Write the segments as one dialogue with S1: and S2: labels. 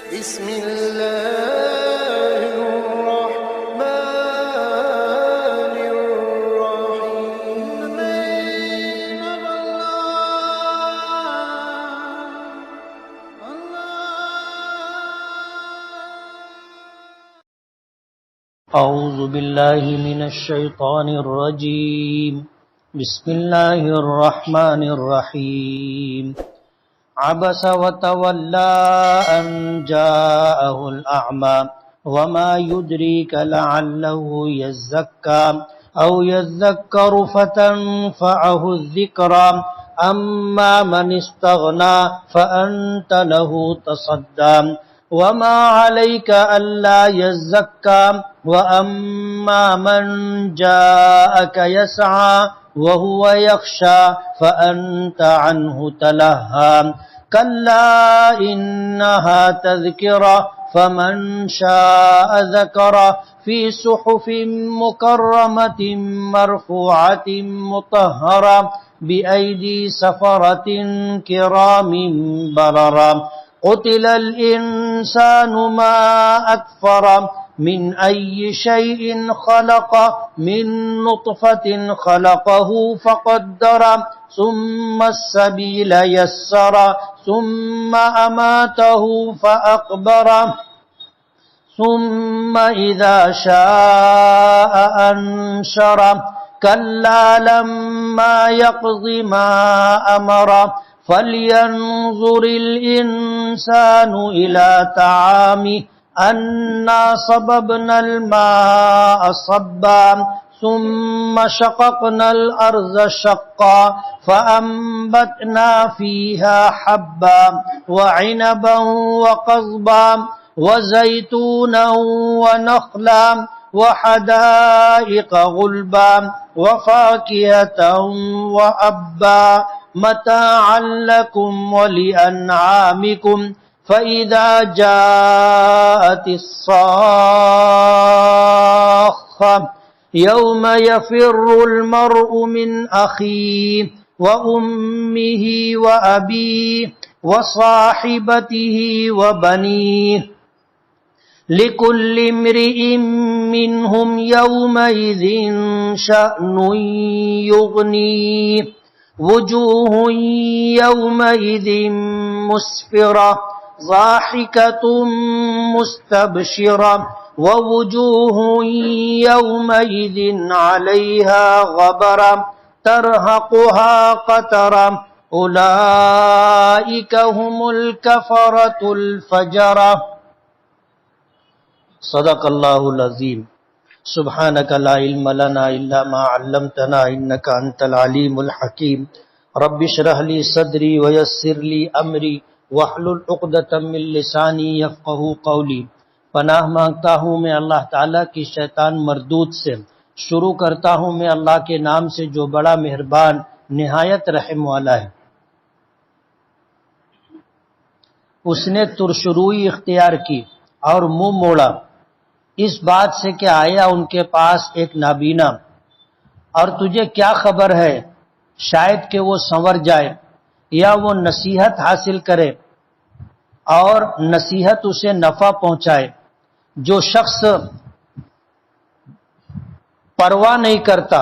S1: بسم الله الرحمن الرحيم.
S2: أعوذ بالله من الشيطان الرجيم. بسم الله الرحمن الرحيم. عبس وتولى أن جاءه الأعمى وما يدريك لعله يزكى أو يذكر فتنفعه الذكرى أما من استغنى فأنت له تصدى وما عليك ألا يزكى وأما من جاءك يسعى وهو يخشى فأنت عنه تلهى كلا إنها تذكرة فمن شاء ذكره في صحف مكرمة مرفوعة مطهرة بأيدي سفرة كرام بررة قتل الإنسان ما أكفره من أي شيء خلق من نطفة خلقه فقدر ثم السبيل يسر ثم أماته فأقبر ثم إذا شاء أنشر كلا لما يقض ما أمر فلينظر الإنسان إلى طعامه أنا صببنا الماء صبا ثم شققنا الأرض شقا فأنبتنا فيها حبا وعنبا وقضبا وزيتونا ونخلا وحدائق غلبا وفاكهة وأبا متاعا لكم ولأنعامكم فإذا جاءت الصاخة يوم يفر المرء من أخيه وأمه وأبيه وصاحبته وبنيه لكل امرئ منهم يومئذ شأن يغنيه وجوه يومئذ مسفرة ضاحكة مستبشرة ووجوه يومئذ عليها غبرة ترهقها قترة أولئك هم الكفرة الفجرة. صدق اللہ العظیم. سبحانک لا علم لنا الا ما علمتنا انک انت العلیم الحکیم. رب اشرح لی صدری ویسر لی امری واحلل عقدۃ من لسانی یفقہوا قولی. پناہ مانگتا ہوں میں اللہ تعالیٰ کی شیطان مردود سے. شروع کرتا ہوں میں اللہ کے نام سے جو بڑا مہربان نہایت رحم والا ہے. اس نے ترشروئی اختیار کی اور منہ موڑا اس بات سے کہ آیا ان کے پاس ایک نابینا، اور تجھے کیا خبر ہے شاید کہ وہ سنور جائے یا وہ نصیحت حاصل کرے اور نصیحت اسے نفع پہنچائے. جو شخص پرواہ نہیں کرتا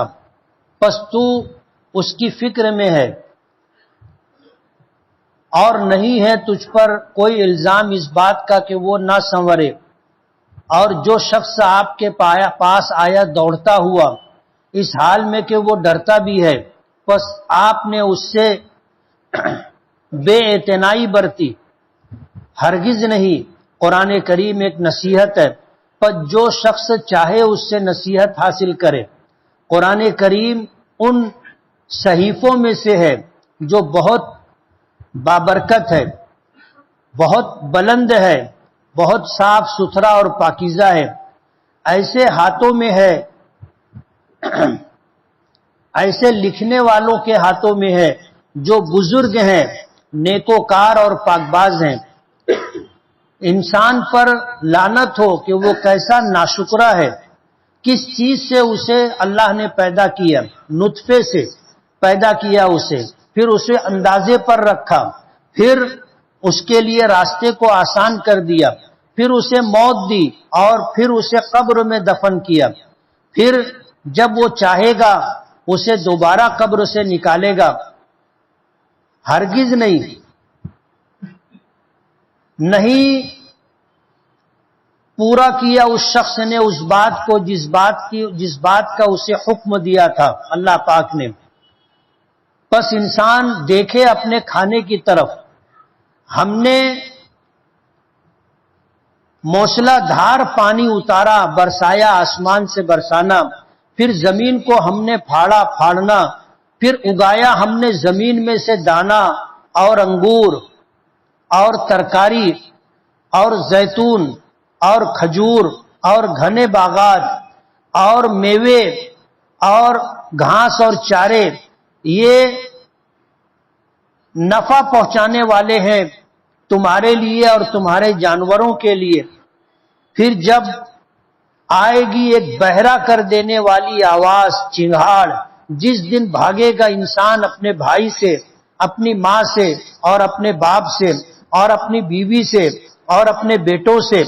S2: پس تو اس کی فکر میں ہے اور نہیں ہے تجھ پر کوئی الزام اس بات کا کہ وہ نہ سنورے. اور جو شخص آپ کے پاس آیا دوڑتا ہوا اس حال میں کہ وہ ڈرتا بھی ہے پس آپ نے اس سے بے اعتنائی برتی. ہرگز نہیں. قرآن کریم ایک نصیحت ہے پس جو شخص چاہے اس سے نصیحت حاصل کرے. قرآن کریم ان صحیفوں میں سے ہے جو بہت بابرکت ہے، بہت بلند ہے، بہت صاف ستھرا اور پاکیزہ ہے. ایسے ہاتھوں میں ہے، ایسے لکھنے والوں کے ہاتھوں میں ہے جو بزرگ ہیں، نیکوکار اور پاکباز ہیں. انسان پر لعنت ہو کہ وہ کیسا ناشکرا ہے. کس چیز سے اسے اللہ نے پیدا کیا؟ نطفے سے پیدا کیا اسے، پھر اسے اندازے پر رکھا، پھر اس کے لیے راستے کو آسان کر دیا، پھر اسے موت دی اور پھر اسے قبر میں دفن کیا، پھر جب وہ چاہے گا اسے دوبارہ قبر سے نکالے گا؟ ہرگز نہیں پورا کیا اس شخص نے اس بات کو جس بات کا اسے حکم دیا تھا اللہ پاک نے۔ بس انسان دیکھے اپنے کھانے کی طرف، ہم نے موسلا دھار پانی اتارا، برسایا آسمان سے برسانا، پھر زمین کو ہم نے پھاڑنا، پھر اگایا ہم نے زمین میں سے دانا اور انگور اور ترکاری اور زیتون اور کھجور اور گھنے باغات اور میوے اور گھاس اور چارے، یہ نفع پہنچانے والے ہیں تمہارے لیے اور تمہارے جانوروں کے لیے۔ پھر جب آئے گی ایک بہرا کر دینے والی آواز، چنگھاڑ، جس دن بھاگے گا انسان اپنے بھائی سے، اپنی ماں سے اور اپنے باپ سے اور اپنی بیوی سے اور اپنے بیٹوں سے،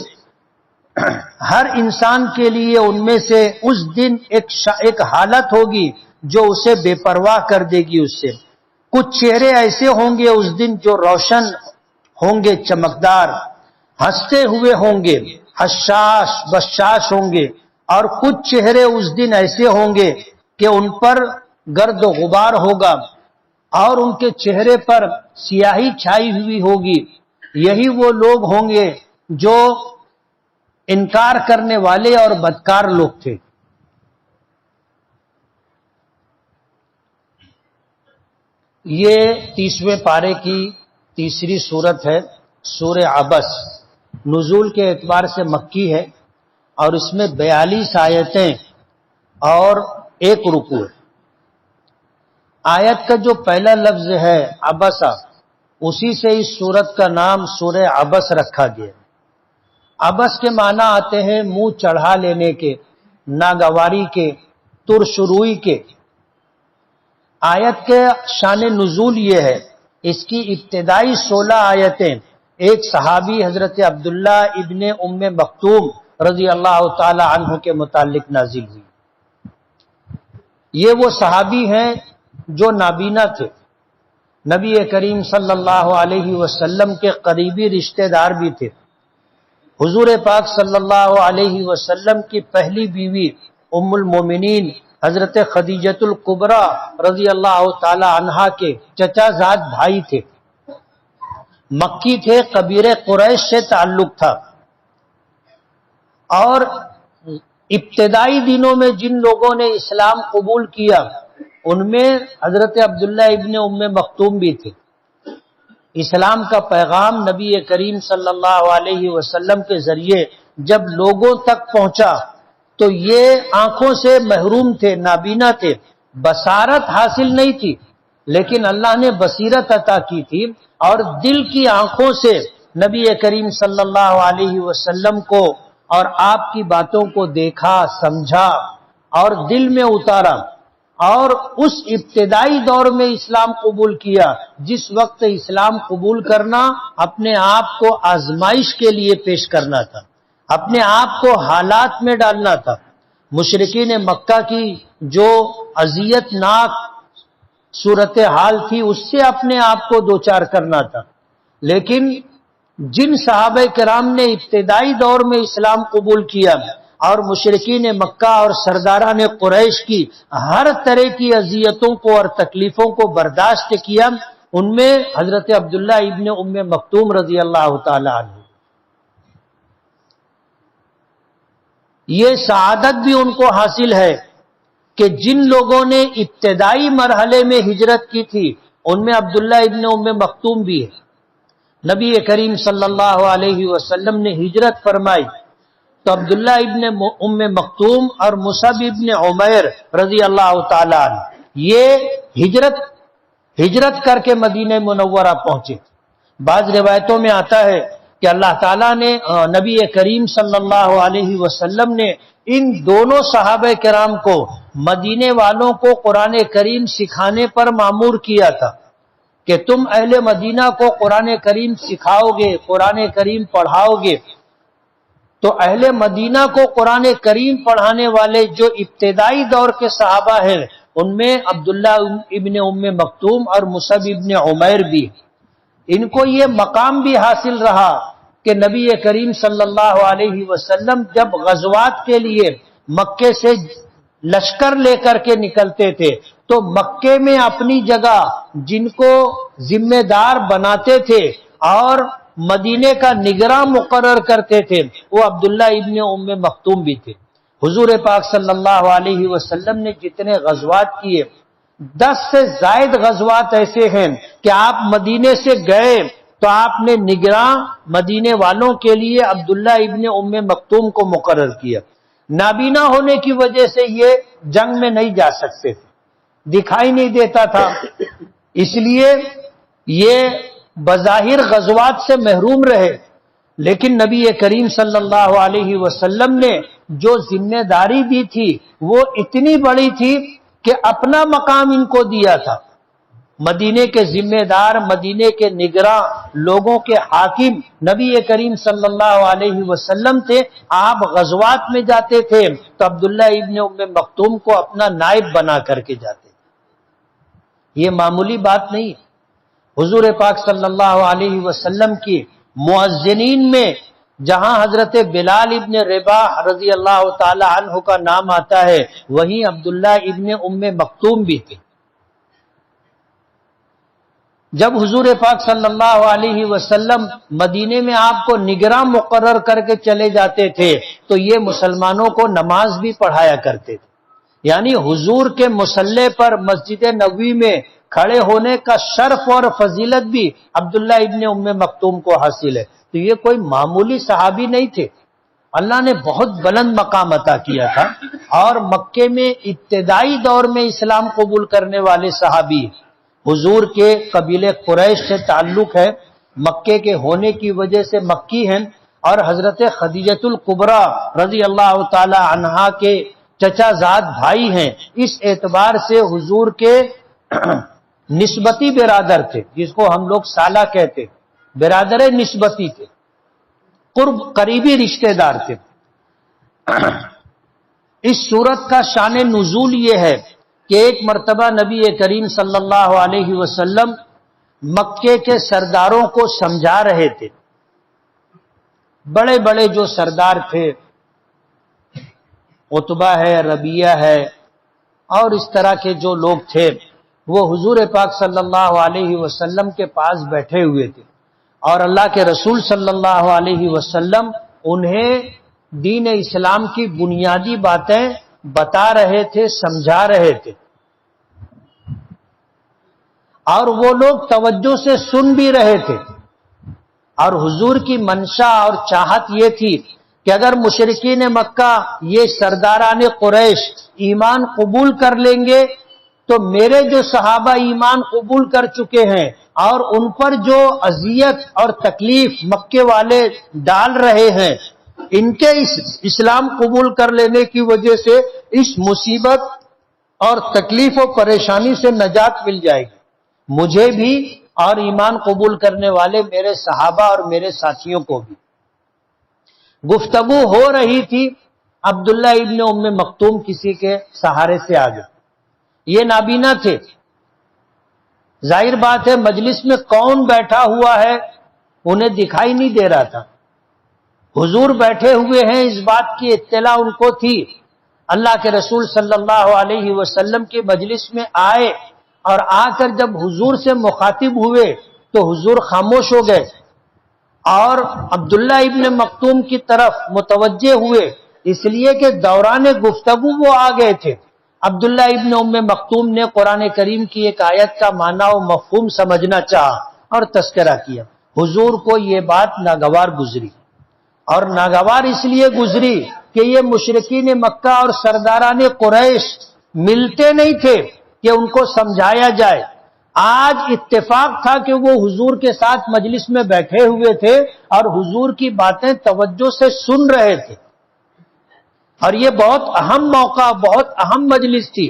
S2: ہر انسان کے لیے ان میں سے اس دن ایک حالت ہوگی جو اسے بے پرواہ کر دے گی اس سے۔ کچھ چہرے ایسے ہوں گے اس دن جو روشن ہوں گے، چمکدار، ہنستے ہوئے ہوں گے، حشاش بشاش ہوں گے، اور کچھ چہرے اس دن ایسے ہوں گے کہ ان پر گرد و غبار ہوگا اور ان کے چہرے پر سیاہی چھائی ہوئی ہوگی۔ یہی وہ لوگ ہوں گے جو انکار کرنے والے اور بدکار لوگ تھے۔ یہ 30ویں پارے کی تیسری سورت ہے، سورہ عبس، نزول کے اعتبار سے مکی ہے اور اس میں 42 آیتیں اور 1 رکوع ہے۔ آیت کا جو پہلا لفظ ہے عبسہ، اسی سے اس سورت کا نام سورہ عبس رکھا گیا۔ عبس کے معنی آتے ہیں منہ چڑھا لینے کے، ناگواری کے، ترشروئی کے۔ آیت کے شان نزول یہ ہے، اس کی ابتدائی 16 آیتیں ایک صحابی حضرت عبداللہ ابن ام مکتوم رضی اللہ تعالی عنہ کے متعلق نازل ہوئی۔ یہ وہ صحابی ہیں جو نابینا تھے، نبی کریم صلی اللہ علیہ وسلم کے قریبی رشتہ دار بھی تھے۔ حضور پاک صلی اللہ علیہ وسلم کی پہلی بیوی ام المومنین حضرت خدیجۃ الکبریٰ رضی اللہ تعالی عنہا کے چچا زاد بھائی تھے، مکی تھے، قبیلہ قریش سے تعلق تھا، اور ابتدائی دنوں میں جن لوگوں نے اسلام قبول کیا ان میں حضرت عبداللہ ابن ام مکتوم بھی تھے۔ اسلام کا پیغام نبی کریم صلی اللہ علیہ وسلم کے ذریعے جب لوگوں تک پہنچا تو یہ آنکھوں سے محروم تھے، نابینا تھے، بصارت حاصل نہیں تھی، لیکن اللہ نے بصیرت عطا کی تھی اور دل کی آنکھوں سے نبی کریم صلی اللہ علیہ وسلم کو اور آپ کی باتوں کو دیکھا، سمجھا اور دل میں اتارا، اور اس ابتدائی دور میں اسلام قبول کیا جس وقت اسلام قبول کرنا اپنے آپ کو آزمائش کے لیے پیش کرنا تھا، اپنے آپ کو حالات میں ڈالنا تھا۔ مشرکین مکہ کی جو اذیت ناک صورتحال تھی اس سے اپنے آپ کو دوچار کرنا تھا، لیکن جن صحابہ کرام نے ابتدائی دور میں اسلام قبول کیا اور مشرکین مکہ اور سرداران قریش کی ہر طرح کی اذیتوں کو اور تکلیفوں کو برداشت کیا، ان میں حضرت عبداللہ ابن ام مکتوم رضی اللہ تعالی عنہ۔ یہ سعادت بھی ان کو حاصل ہے کہ جن لوگوں نے ابتدائی مرحلے میں ہجرت کی تھی ان میں عبداللہ ابن ام مکتوم بھی ہے۔ نبی کریم صلی اللہ علیہ وسلم نے ہجرت فرمائی تو عبداللہ ابن ام مکتوم اور مصعب ابن عمیر رضی اللہ تعالی عنہ یہ ہجرت کر کے مدینہ منورہ پہنچے۔ بعض روایتوں میں آتا ہے کہ اللہ تعالیٰ نے نبی کریم صلی اللہ علیہ وسلم نے ان دونوں صحابہ کرام کو مدینے والوں کو قرآن کریم سکھانے پر مامور کیا تھا، کہ تم اہل مدینہ کو قرآن کریم سکھاؤ گے، قرآن کریم پڑھاؤ گے، تو اہل مدینہ کو قرآن کریم پڑھانے والے جو ابتدائی دور کے صحابہ ہیں ان میں عبداللہ ابن ام مکتوم اور مصعب ابن عمیر بھی، ان کو یہ مقام بھی حاصل رہا کہ نبی کریم صلی اللہ علیہ وسلم جب غزوات کے لیے مکے سے لشکر لے کر کے نکلتے تھے تو مکے میں اپنی جگہ جن کو ذمہ دار بناتے تھے اور مدینے کا نگراں مقرر کرتے تھے وہ عبداللہ ابن ام مکتوم بھی تھے۔ حضور پاک صلی اللہ علیہ وسلم نے جتنے غزوات کیے 10 سے زائد غزوات ایسے ہیں کہ آپ مدینے سے گئے تو آپ نے نگراں مدینے والوں کے لیے عبداللہ ابن ام مکتوم کو مقرر کیا۔ نابینا ہونے کی وجہ سے یہ جنگ میں نہیں جا سکتے تھے، دکھائی نہیں دیتا تھا، اس لیے یہ بظاہر غزوات سے محروم رہے، لیکن نبی کریم صلی اللہ علیہ وسلم نے جو ذمہ داری دی تھی وہ اتنی بڑی تھی کہ اپنا مقام ان کو دیا تھا۔ مدینے کے ذمہ دار، مدینے کے نگراں، لوگوں کے حاکم نبی کریم صلی اللہ علیہ وسلم تھے۔ آپ غزوات میں جاتے تھے تو عبداللہ ابن ام مکتوم کو اپنا نائب بنا کر کے جاتے تھے۔ یہ معمولی بات نہیں۔ حضور پاک صلی اللہ علیہ وسلم کی مؤذنین میں جہاں حضرت بلال ابن رباح رضی اللہ تعالی عنہ کا نام آتا ہے وہیں عبداللہ ابن ام مکتوم بھی تھے۔ جب حضور پاک صلی اللہ علیہ وسلم مدینے میں آپ کو نگراں مقرر کر کے چلے جاتے تھے تو یہ مسلمانوں کو نماز بھی پڑھایا کرتے تھے، یعنی حضور کے مصلی پر مسجد نبوی میں کھڑے ہونے کا شرف اور فضیلت بھی عبداللہ ابن ام مکتوم کو حاصل ہے۔ تو یہ کوئی معمولی صحابی نہیں تھے، اللہ نے بہت بلند مقام عطا کیا تھا، اور مکے میں ابتدائی دور میں اسلام قبول کرنے والے صحابی حضور کے قبیلے قریش سے تعلق ہے، مکے کے ہونے کی وجہ سے مکی ہیں، اور حضرت خدیجۃ الکبریٰ رضی اللہ تعالی عنہا کے چچا زاد بھائی ہیں۔ اس اعتبار سے حضور کے نسبتی برادر تھے، جس کو ہم لوگ سالہ کہتے، برادر نسبتی تھے، قریبی رشتہ دار تھے۔ اس سورت کا شان نزول یہ ہے کہ ایک مرتبہ نبی کریم صلی اللہ علیہ وسلم مکے کے سرداروں کو سمجھا رہے تھے۔ بڑے بڑے جو سردار تھے، عتبہ ہے، ربیعہ ہے، اور اس طرح کے جو لوگ تھے، وہ حضور پاک صلی اللہ علیہ وسلم کے پاس بیٹھے ہوئے تھے، اور اللہ کے رسول صلی اللہ علیہ وسلم انہیں دین اسلام کی بنیادی باتیں بتا رہے تھے، سمجھا رہے تھے، اور وہ لوگ توجہ سے سن بھی رہے تھے۔ اور حضور کی منشا اور چاہت یہ تھی کہ اگر مشرکین مکہ یہ سرداران قریش ایمان قبول کر لیں گے تو میرے جو صحابہ ایمان قبول کر چکے ہیں اور ان پر جو اذیت اور تکلیف مکے والے ڈال رہے ہیں، ان کے اس اسلام قبول کر لینے کی وجہ سے اس مصیبت اور تکلیف و پریشانی سے نجات مل جائے گی، مجھے بھی اور ایمان قبول کرنے والے میرے صحابہ اور میرے ساتھیوں کو بھی۔ گفتگو ہو رہی تھی، عبداللہ ابن ام مکتوم کسی کے سہارے سے آ گئے۔ یہ نابینا تھے، ظاہر بات ہے مجلس میں کون بیٹھا ہوا ہے انہیں دکھائی نہیں دے رہا تھا، حضور بیٹھے ہوئے ہیں اس بات کی اطلاع ان کو تھی۔ اللہ کے رسول صلی اللہ علیہ وسلم کی مجلس میں آئے اور آ کر جب حضور سے مخاطب ہوئے تو حضور خاموش ہو گئے اور عبداللہ ابن مکتوم کی طرف متوجہ ہوئے، اس لیے کہ دوران گفتگو وہ آ گئے تھے۔ عبداللہ ابن ام مکتوم نے قرآن کریم کی ایک آیت کا معنی و مفہوم سمجھنا چاہا اور تذکرہ کیا۔ حضور کو یہ بات ناگوار گزری، اور ناگوار اس لیے گزری کہ یہ مشرکین مکہ اور سرداران قریش ملتے نہیں تھے کہ ان کو سمجھایا جائے۔ آج اتفاق تھا کہ وہ حضور کے ساتھ مجلس میں بیٹھے ہوئے تھے اور حضور کی باتیں توجہ سے سن رہے تھے، اور یہ بہت اہم موقع، بہت اہم مجلس تھی۔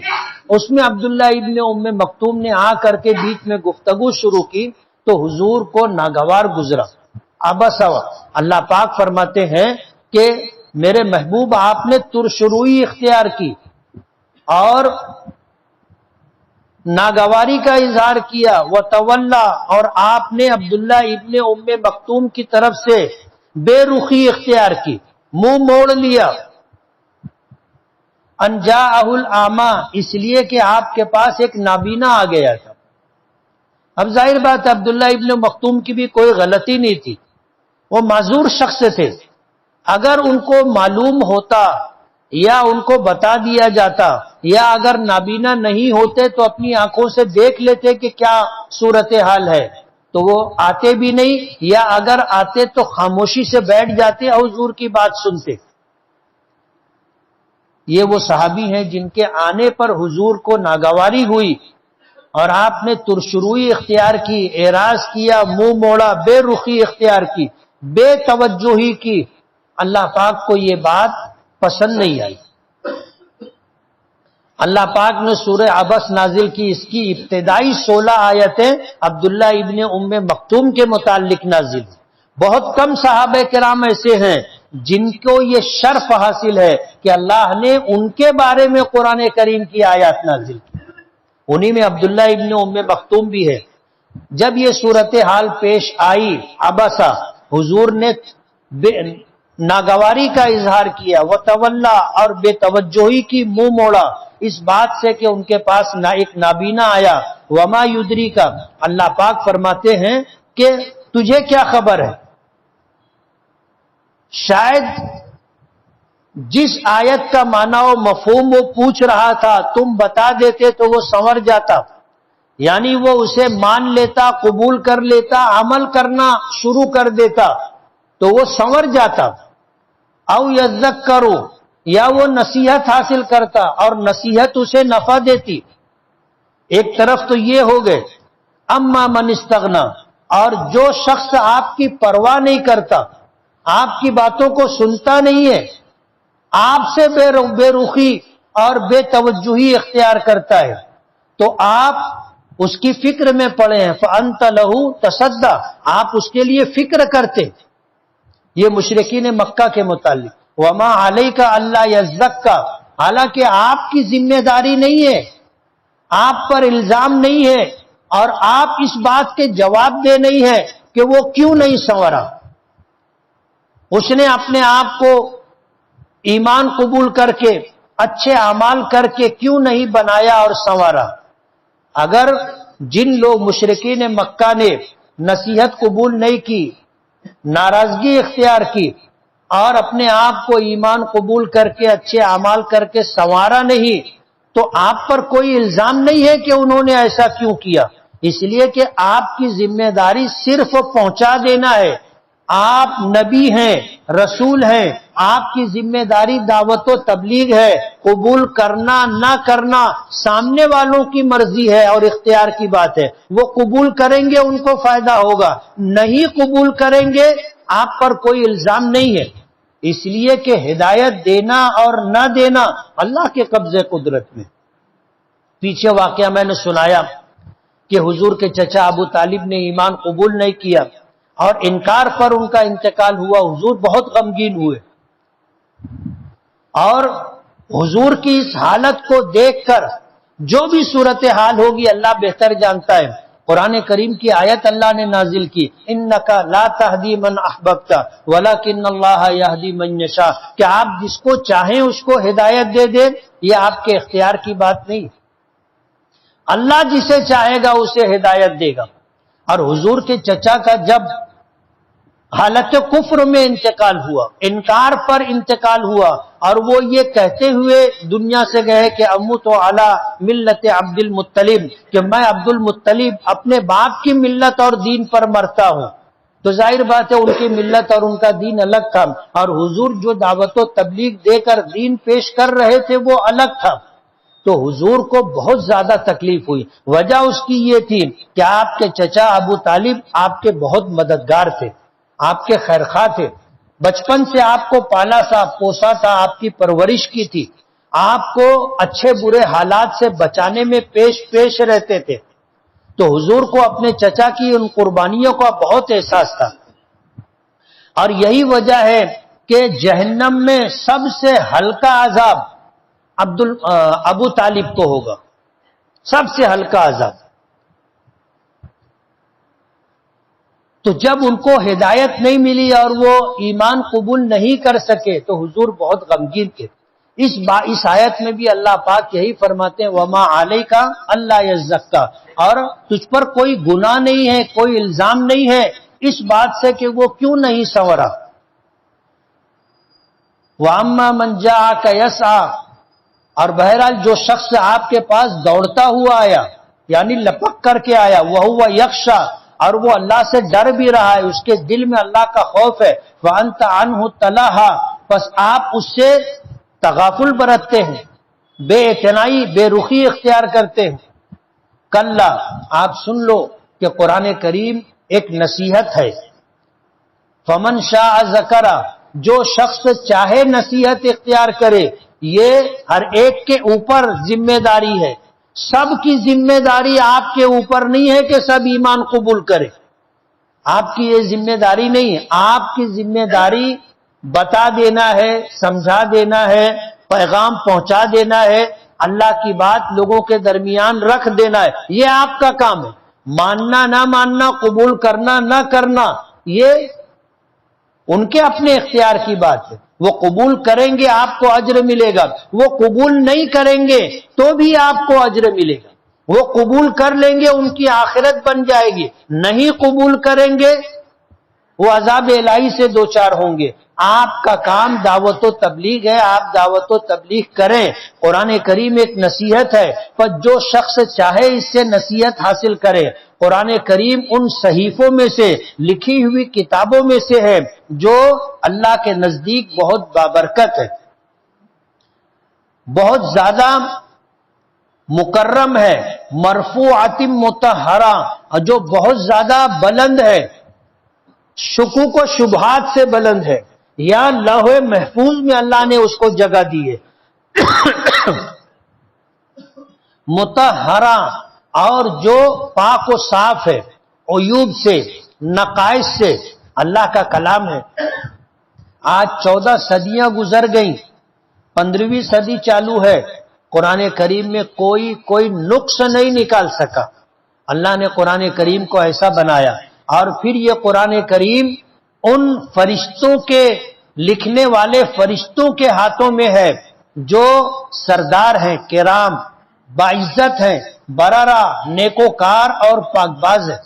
S2: اس میں عبداللہ ابن ام مکتوم نے آ کر کے بیچ میں گفتگو شروع کی تو حضور کو ناگوار گزرا. ابس اللہ پاک فرماتے ہیں کہ میرے محبوب آپ نے ترشروئی اختیار کی اور ناگواری کا اظہار کیا. وتولا اور آپ نے عبداللہ ابن ام مکتوم کی طرف سے بے رخی اختیار کی, منہ موڑ لیا. انجاءہ الاعمی اس لیے کہ آپ کے پاس ایک نابینا آ گیا تھا. اب ظاہر بات عبداللہ ابن مکتوم کی بھی کوئی غلطی نہیں تھی, وہ معذور شخص تھے. اگر ان کو معلوم ہوتا یا ان کو بتا دیا جاتا یا اگر نابینا نہیں ہوتے تو اپنی آنکھوں سے دیکھ لیتے کہ کیا صورتحال ہے, تو وہ آتے بھی نہیں, یا اگر آتے تو خاموشی سے بیٹھ جاتے اور حضور کی بات سنتے. یہ وہ صحابی ہیں جن کے آنے پر حضور کو ناگواری ہوئی اور آپ نے ترشروئی اختیار کی, اعراض کیا, منہ موڑا, بے رخی اختیار کی, بے توجہی کی. اللہ پاک کو یہ بات پسند نہیں آئی. اللہ پاک نے سورہ عبس نازل کی, اس کی ابتدائی 16 آیتیں عبداللہ ابن ام مکتوم کے متعلق نازل. بہت کم صحابہ کرام ایسے ہیں جن کو یہ شرف حاصل ہے کہ اللہ نے ان کے بارے میں قرآن کریم کی آیات نازل کی. انہی میں عبداللہ ابن ام مکتوم بھی ہے. جب یہ صورتحال پیش آئی عبسہ, حضور نے ناگواری کا اظہار کیا, وتولا اور بے توجہی کی, منہ موڑا اس بات سے کہ ان کے پاس ایک نابینا آیا. وما یدری کا اللہ پاک فرماتے ہیں کہ تجھے کیا خبر ہے, شاید جس آیت کا معنی و مفہوم وہ پوچھ رہا تھا تم بتا دیتے تو وہ سنور جاتا, یعنی وہ اسے مان لیتا, قبول کر لیتا, عمل کرنا شروع کر دیتا تو وہ سنور جاتا. او یذکرو یا وہ نصیحت حاصل کرتا اور نصیحت اسے نفع دیتی. ایک طرف تو یہ ہو گئے. اما من استغنا اور جو شخص آپ کی پرواہ نہیں کرتا, آپ کی باتوں کو سنتا نہیں ہے, آپ سے بے رخی اور بے توجہی اختیار کرتا ہے, تو آپ اس کی فکر میں پڑے ہیں. فانت لہ تصدی آپ اس کے لیے فکر کرتے. یہ مشرکین مکہ کے متعلق. وما علیک الا یزکا حالانکہ آپ کی ذمہ داری نہیں ہے, آپ پر الزام نہیں ہے اور آپ اس بات کے جواب دے نہیں ہے کہ وہ کیوں نہیں سنورا. اس نے اپنے آپ کو ایمان قبول کر کے اچھے اعمال کر کے کیوں نہیں بنایا اور سنوارا. اگر جن لوگ مشرکین مکہ نے نصیحت قبول نہیں کی, ناراضگی اختیار کی اور اپنے آپ کو ایمان قبول کر کے اچھے اعمال کر کے سنوارا نہیں, تو آپ پر کوئی الزام نہیں ہے کہ انہوں نے ایسا کیوں کیا, اس لیے کہ آپ کی ذمہ داری صرف پہنچا دینا ہے. آپ نبی ہیں, رسول ہیں, آپ کی ذمہ داری دعوت و تبلیغ ہے. قبول کرنا نہ کرنا سامنے والوں کی مرضی ہے اور اختیار کی بات ہے. وہ قبول کریں گے ان کو فائدہ ہوگا, نہیں قبول کریں گے آپ پر کوئی الزام نہیں ہے. اس لیے کہ ہدایت دینا اور نہ دینا اللہ کے قبضے قدرت میں. پیچھے واقعہ میں نے سنایا کہ حضور کے چچا ابو طالب نے ایمان قبول نہیں کیا اور انکار پر ان کا انتقال ہوا. حضور بہت غمگین ہوئے اور حضور کی اس حالت کو دیکھ کر جو بھی صورتحال ہوگی اللہ بہتر جانتا ہے. قرآن کریم کی آیت اللہ نے نازل کی, انک لا تہدی من احببت ولکن اللہ یہدی من یشاء, کہ آپ جس کو چاہیں اس کو ہدایت دے دیں, یہ آپ کے اختیار کی بات نہیں. اللہ جسے چاہے گا اسے ہدایت دے گا. اور حضور کے چچا کا جب حالت کفر میں انتقال ہوا, انکار پر انتقال ہوا, اور وہ یہ کہتے ہوئے دنیا سے گئے کہ اموت علی ملت عبد المطلب, کہ میں عبد المطلب اپنے باپ کی ملت اور دین پر مرتا ہوں. تو ظاہر بات ہے ان کی ملت اور ان کا دین الگ تھا, اور حضور جو دعوت و تبلیغ دے کر دین پیش کر رہے تھے وہ الگ تھا. تو حضور کو بہت زیادہ تکلیف ہوئی. وجہ اس کی یہ تھی کہ آپ کے چچا ابو طالب آپ کے بہت مددگار تھے, آپ کے خیرخواہ تھے, بچپن سے آپ کو پالا تھا, پوسا تھا, آپ کی پرورش کی تھی, آپ کو اچھے برے حالات سے بچانے میں پیش رہتے تھے. تو حضور کو اپنے چچا کی ان قربانیوں کا بہت احساس تھا، اور یہی وجہ ہے کہ جہنم میں سب سے ہلکا عذاب ابو طالب کو ہوگا، سب سے ہلکا عذاب. تو جب ان کو ہدایت نہیں ملی اور وہ ایمان قبول نہیں کر سکے تو حضور بہت غمگین تھے. اس آیت میں بھی اللہ پاک یہی فرماتے ہیں وما علیک اللہ یزکا، اور تجھ پر کوئی گناہ نہیں ہے، کوئی الزام نہیں ہے اس بات سے کہ وہ کیوں نہیں سنورا. واما من جاءک یسعی، اور بہرحال جو شخص آپ کے پاس دوڑتا ہوا آیا یعنی لپک کر کے آیا، وہو یخشی، اور وہ اللہ سے ڈر بھی رہا ہے، اس کے دل میں اللہ کا خوف ہے، وانت عنہ تلہا، پس آپ اس سے تغافل برتتے ہیں، بے اعتنائی، بے رخی اختیار کرتے ہیں. کلا، آپ سن لو کہ قرآن کریم ایک نصیحت ہے. فمن شاء ذکر، جو شخص چاہے نصیحت اختیار کرے. یہ ہر ایک کے اوپر ذمہ داری ہے، سب کی ذمہ داری آپ کے اوپر نہیں ہے کہ سب ایمان قبول کرے. آپ کی یہ ذمہ داری نہیں ہے. آپ کی ذمہ داری بتا دینا ہے، سمجھا دینا ہے، پیغام پہنچا دینا ہے، اللہ کی بات لوگوں کے درمیان رکھ دینا ہے. یہ آپ کا کام ہے. ماننا نہ ماننا، قبول کرنا نہ کرنا، یہ ان کے اپنے اختیار کی بات ہے. وہ قبول کریں گے آپ کو اجر ملے گا، وہ قبول نہیں کریں گے تو بھی آپ کو اجر ملے گا. وہ قبول کر لیں گے ان کی آخرت بن جائے گی، نہیں قبول کریں گے وہ عذاب الہی سے دوچار ہوں گے. آپ کا کام دعوت و تبلیغ ہے، آپ دعوت و تبلیغ کریں. قرآن کریم ایک نصیحت ہے، پر جو شخص چاہے اس سے نصیحت حاصل کرے. قرآن کریم ان صحیفوں میں سے، لکھی ہوئی کتابوں میں سے ہے جو اللہ کے نزدیک بہت بابرکت ہے، بہت زیادہ مکرم ہے، مرفوعات مطہرہ، جو بہت زیادہ بلند ہے، شکوک و شبہات سے بلند ہے. یا لوح محفوظ میں اللہ نے اس کو جگہ دی ہے. مطہرہ، اور جو پاک و صاف ہے عیوب سے، نقائص سے. اللہ کا کلام ہے. آج 14 صدیاں گزر گئیں، 15ویں صدی چالو ہے، قرآن کریم میں کوئی نقص نہیں نکال سکا. اللہ نے قرآن کریم کو ایسا بنایا. اور پھر یہ قرآن کریم ان فرشتوں کے، لکھنے والے فرشتوں کے ہاتھوں میں ہے جو سردار ہیں، کرام، باعزت ہیں، بررہ، نیکوکار اور پاک باز ہیں.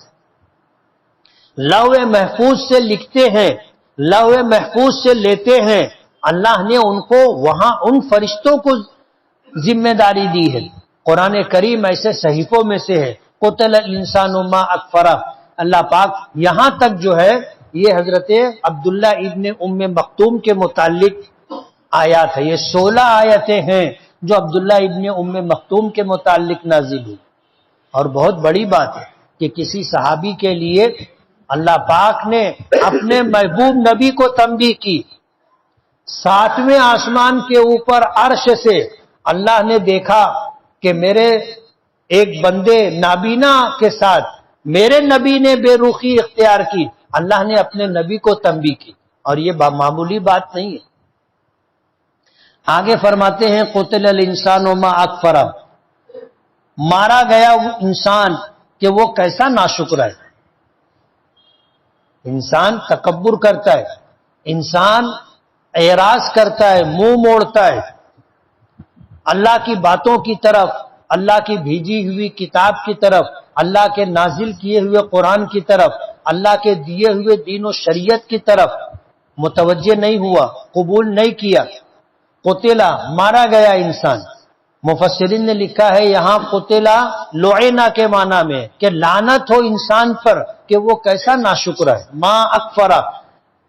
S2: لوح محفوظ سے لکھتے ہیں، لوح محفوظ سے لیتے ہیں. اللہ نے ان کو وہاں ان فرشتوں کو ذمہ داری دی ہے. قرآن کریم ایسے صحیفوں میں سے ہے. قتل الانسان ما اکفرہ. اللہ پاک یہاں تک جو ہے یہ حضرت عبداللہ ابن ام مکتوم کے متعلق آیات ہے. یہ 16 آیتیں ہیں جو عبداللہ ابن ام مکتوم کے متعلق نازل ہوئی. اور بہت بڑی بات ہے کہ کسی صحابی کے لیے اللہ پاک نے اپنے محبوب نبی کو تنبیہ کی. 7ویں آسمان کے اوپر عرش سے اللہ نے دیکھا کہ میرے ایک بندے نابینا کے ساتھ میرے نبی نے بے رخی اختیار کی. اللہ نے اپنے نبی کو تنبیہ کی، اور یہ معمولی بات نہیں ہے. آگے فرماتے ہیں قتل الانسان ما اکفرہ، مارا گیا وہ انسان کہ وہ کیسا ناشکر ہے. انسان تکبر کرتا ہے، انسان اعراض کرتا ہے، منہ موڑتا ہے اللہ کی باتوں کی طرف، اللہ کی بھیجی ہوئی کتاب کی طرف، اللہ کے نازل کیے ہوئے قرآن کی طرف، اللہ کے دیے ہوئے دین و شریعت کی طرف متوجہ نہیں ہوا، قبول نہیں کیا. قتلا، مارا گیا انسان. مفسرین نے لکھا ہے یہاں قتلا لعنا کے معنی میں کہ لعنت ہو انسان پر کہ وہ کیسا ناشکرا ہے. ما اکفرا،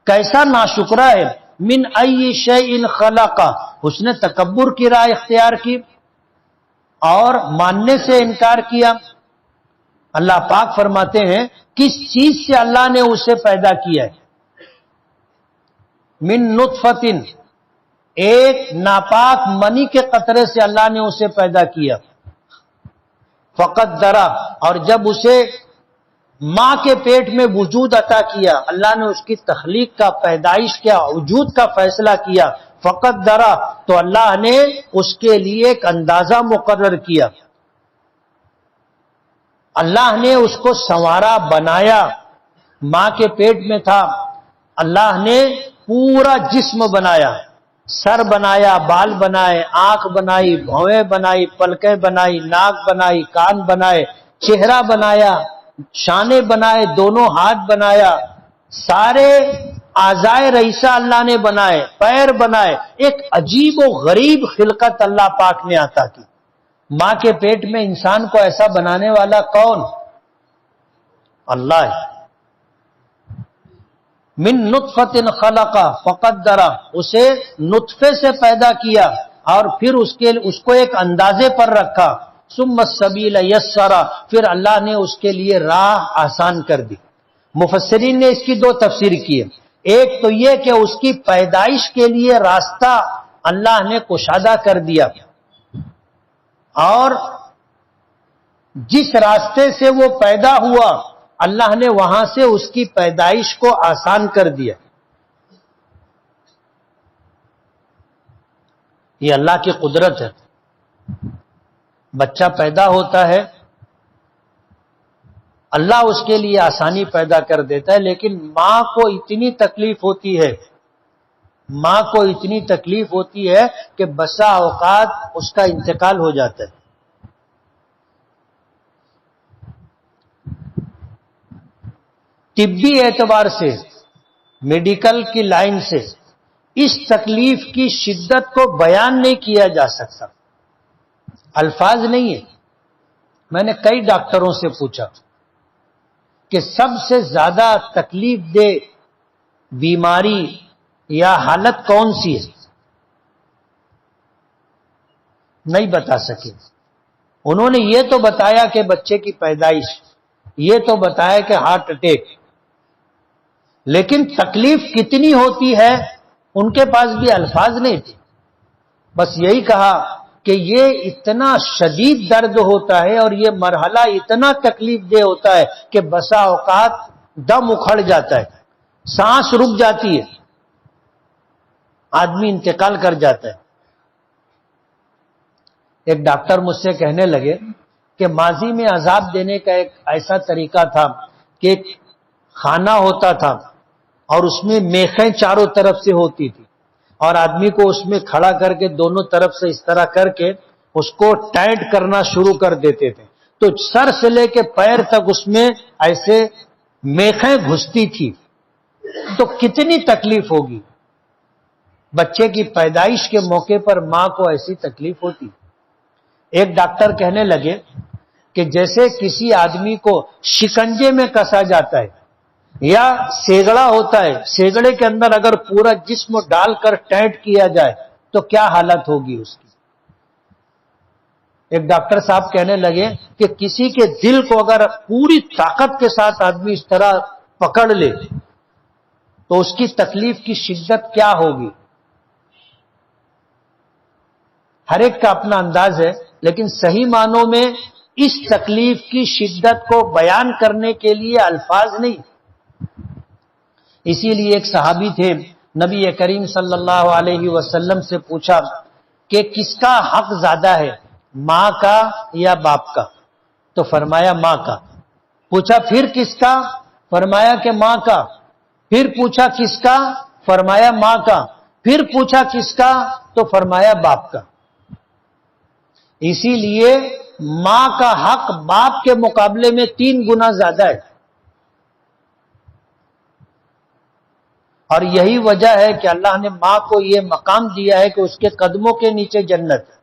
S2: کیسا ناشکرا ہے. من ای شیء خلقہ، اس نے تکبر کی راہ اختیار کی اور ماننے سے انکار کیا. اللہ پاک فرماتے ہیں کس چیز سے اللہ نے اسے پیدا کیا ہے. من نطفۃ، ایک ناپاک منی کے قطرے سے اللہ نے اسے پیدا کیا. فقط درا، اور جب اسے ماں کے پیٹ میں وجود عطا کیا، اللہ نے اس کی تخلیق کا، پیدائش کا، وجود کا فیصلہ کیا. فقط درا، تو اللہ نے اس کے لیے ایک اندازہ مقرر کیا. اللہ نے اس کو سنوارا، بنایا. ماں کے پیٹ میں تھا، اللہ نے پورا جسم بنایا، سر بنایا، بال بنائے، آنکھ بنائی، بھویں بنائی، پلکیں بنائی، ناک بنائی، کان بنائے، چہرہ بنایا، شانے بنائے، دونوں ہاتھ بنایا، سارے اعضائے رئیسہ اللہ نے بنائے، پیر بنائے. ایک عجیب و غریب خلقت اللہ پاک نے عطا کی. ماں کے پیٹ میں انسان کو ایسا بنانے والا کون؟ اللہ ہے. من نطفۃ خلق فقدر، اسے نطفے سے پیدا کیا اور پھر اس کو ایک اندازے پر رکھا. ثم السبیل یسر، پھر اللہ نے اس کے لیے راہ آسان کر دی. مفسرین نے اس کی دو تفسیر کی ہے. ایک تو یہ کہ اس کی پیدائش کے لیے راستہ اللہ نے کشادہ کر دیا، اور جس راستے سے وہ پیدا ہوا اللہ نے وہاں سے اس کی پیدائش کو آسان کر دیا. یہ اللہ کی قدرت ہے. بچہ پیدا ہوتا ہے، اللہ اس کے لیے آسانی پیدا کر دیتا ہے، لیکن ماں کو اتنی تکلیف ہوتی ہے، ماں کو اتنی تکلیف ہوتی ہے کہ بسا اوقات اس کا انتقال ہو جاتا ہے. طبی اعتبار سے، میڈیکل کی لائن سے اس تکلیف کی شدت کو بیان نہیں کیا جا سکتا، الفاظ نہیں ہے. میں نے کئی ڈاکٹروں سے پوچھا کہ سب سے زیادہ تکلیف دہ بیماری یا حالت کون سی ہے، نہیں بتا سکے. انہوں نے یہ تو بتایا کہ بچے کی پیدائش، یہ تو بتایا کہ ہارٹ اٹیک، لیکن تکلیف کتنی ہوتی ہے ان کے پاس بھی الفاظ نہیں تھے. بس یہی کہا کہ یہ اتنا شدید درد ہوتا ہے اور یہ مرحلہ اتنا تکلیف دہ ہوتا ہے کہ بسا اوقات دم اکھڑ جاتا ہے، سانس رک جاتی ہے، آدمی انتقال کر جاتا ہے. ایک ڈاکٹر مجھ سے کہنے لگے کہ ماضی میں عذاب دینے کا ایک ایسا طریقہ تھا کہ ایک خانہ ہوتا تھا اور اس میں میخیں چاروں طرف سے ہوتی تھی، اور آدمی کو اس میں کھڑا کر کے دونوں طرف سے اس طرح کر کے اس کو ٹائٹ کرنا شروع کر دیتے تھے، تو سر سے لے کے پیر تک اس میں ایسے میخیں گھستی تھی. تو کتنی تکلیف ہوگی. بچے کی پیدائش کے موقع پر ماں کو ایسی تکلیف ہوتی. ایک ڈاکٹر کہنے لگے کہ جیسے کسی آدمی کو شکنجے میں کسا جاتا ہے یا سیگڑا ہوتا ہے، سیگڑے کے اندر اگر پورا جسم ڈال کر ٹائٹ کیا جائے تو کیا حالت ہوگی اس کی. ایک ڈاکٹر صاحب کہنے لگے کہ کسی کے دل کو اگر پوری طاقت کے ساتھ آدمی اس طرح پکڑ لے تو اس کی تکلیف کی شدت کیا ہوگی. ہر ایک کا اپنا انداز ہے، لیکن صحیح معنوں میں اس تکلیف کی شدت کو بیان کرنے کے لیے الفاظ نہیں. اسی لیے ایک صحابی تھے، نبی کریم صلی اللہ علیہ وسلم سے پوچھا کہ کس کا حق زیادہ ہے، ماں کا یا باپ کا؟ تو فرمایا ماں کا. پوچھا پھر کس کا؟ فرمایا کہ ماں کا. پھر پوچھا کس کا؟ فرمایا ماں کا. پھر پوچھا کس کا؟ تو فرمایا باپ کا. اسی لیے ماں کا حق باپ کے مقابلے میں 3 گنا زیادہ ہے. اور یہی وجہ ہے کہ اللہ نے ماں کو یہ مقام دیا ہے کہ اس کے قدموں کے نیچے جنت ہے.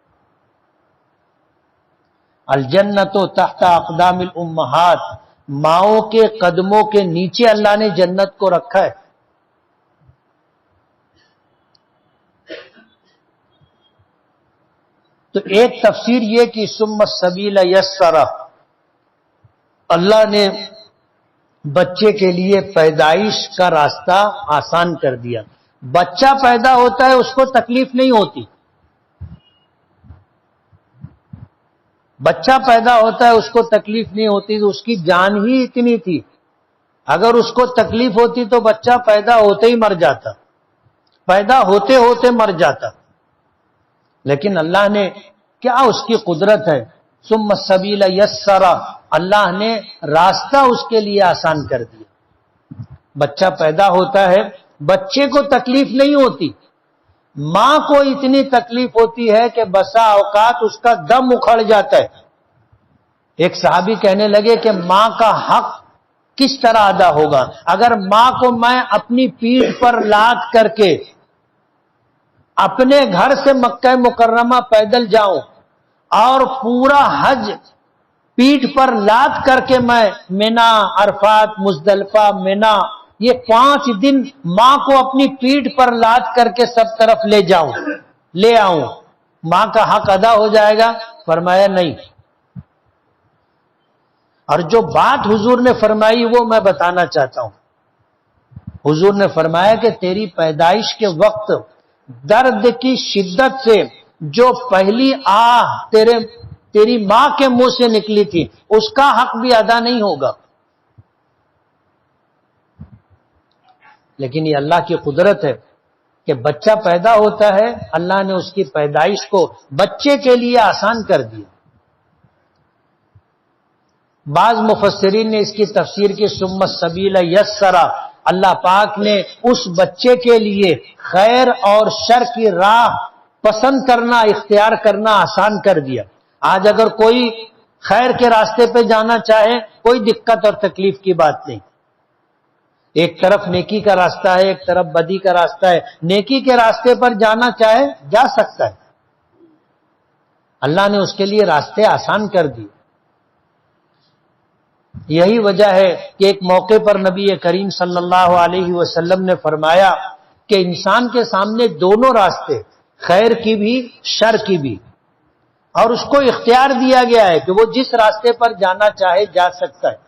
S2: الجنت تحت اقدام الامہات، ماؤں کے قدموں کے نیچے اللہ نے جنت کو رکھا ہے. تو ایک تفسیر یہ کہ ثم السبیل یسر، اللہ نے بچے کے لیے پیدائش کا راستہ آسان کر دیا. بچہ پیدا ہوتا ہے اس کو تکلیف نہیں ہوتی، بچہ پیدا ہوتا ہے اس کو تکلیف نہیں ہوتی، تو اس کی جان ہی اتنی تھی، اگر اس کو تکلیف ہوتی تو بچہ پیدا ہوتے ہی مر جاتا، پیدا ہوتے ہوتے مر جاتا۔ لیکن اللہ نے کیا اس کی قدرت ہے، ثم السبیل یسرا، اللہ نے راستہ اس کے لیے آسان کر دیا۔ بچہ پیدا ہوتا ہے، بچے کو تکلیف نہیں ہوتی، ماں کو اتنی تکلیف ہوتی ہے کہ بسا اوقات اس کا دم اکھڑ جاتا ہے۔ ایک صحابی کہنے لگے کہ ماں کا حق کس طرح ادا ہوگا؟ اگر ماں کو میں اپنی پیٹھ پر لاد کر کے اپنے گھر سے مکہ مکرمہ پیدل جاؤں اور پورا حج پیٹھ پر لاد کر کے میں مینا، عرفات، مزدلفہ، مینا، یہ 5 دن ماں کو اپنی پیٹھ پر لاد کر کے سب طرف لے آؤں، ماں کا حق ادا ہو جائے گا؟ فرمایا نہیں۔ اور جو بات حضور نے فرمائی وہ میں بتانا چاہتا ہوں۔ حضور نے فرمایا کہ تیری پیدائش کے وقت درد کی شدت سے جو پہلی آہ تیری ماں کے منہ سے نکلی تھی اس کا حق بھی ادا نہیں ہوگا۔ لیکن یہ اللہ کی قدرت ہے کہ بچہ پیدا ہوتا ہے، اللہ نے اس کی پیدائش کو بچے کے لیے آسان کر دیا۔ بعض مفسرین نے اس کی تفسیر کی ثم السبیل یسرا، اللہ پاک نے اس بچے کے لیے خیر اور شر کی راہ پسند کرنا، اختیار کرنا آسان کر دیا۔ آج اگر کوئی خیر کے راستے پہ جانا چاہے کوئی دقت اور تکلیف کی بات نہیں، ایک طرف نیکی کا راستہ ہے، ایک طرف بدی کا راستہ ہے، نیکی کے راستے پر جانا چاہے جا سکتا ہے، اللہ نے اس کے لیے راستے آسان کر دیے۔ یہی وجہ ہے کہ ایک موقع پر نبی کریم صلی اللہ علیہ وسلم نے فرمایا کہ انسان کے سامنے دونوں راستے، خیر کی بھی شر کی بھی، اور اس کو اختیار دیا گیا ہے کہ وہ جس راستے پر جانا چاہے جا سکتا ہے۔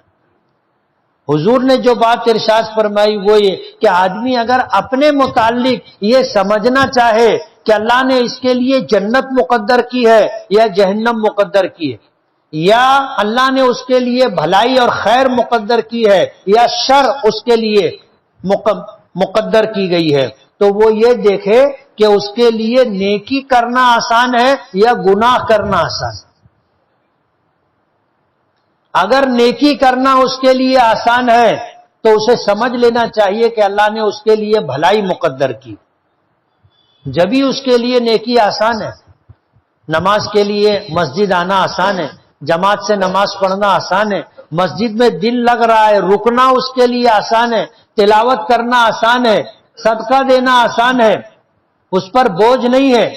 S2: حضور نے جو بات ارشاد فرمائی وہ یہ کہ آدمی اگر اپنے متعلق یہ سمجھنا چاہے کہ اللہ نے اس کے لیے جنت مقدر کی ہے یا جہنم مقدر کی ہے، یا اللہ نے اس کے لیے بھلائی اور خیر مقدر کی ہے یا شر اس کے لیے مقدر کی گئی ہے، تو وہ یہ دیکھے کہ اس کے لیے نیکی کرنا آسان ہے یا گناہ کرنا آسان ہے۔ اگر نیکی کرنا اس کے لیے آسان ہے تو اسے سمجھ لینا چاہیے کہ اللہ نے اس کے لیے بھلائی مقدر کی، جبھی اس کے لیے نیکی آسان ہے۔ نماز کے لیے مسجد آنا آسان ہے، جماعت سے نماز پڑھنا آسان ہے، مسجد میں دل لگ رہا ہے، رکنا اس کے لیے آسان ہے، تلاوت کرنا آسان ہے، صدقہ دینا آسان ہے، اس پر بوجھ نہیں ہے،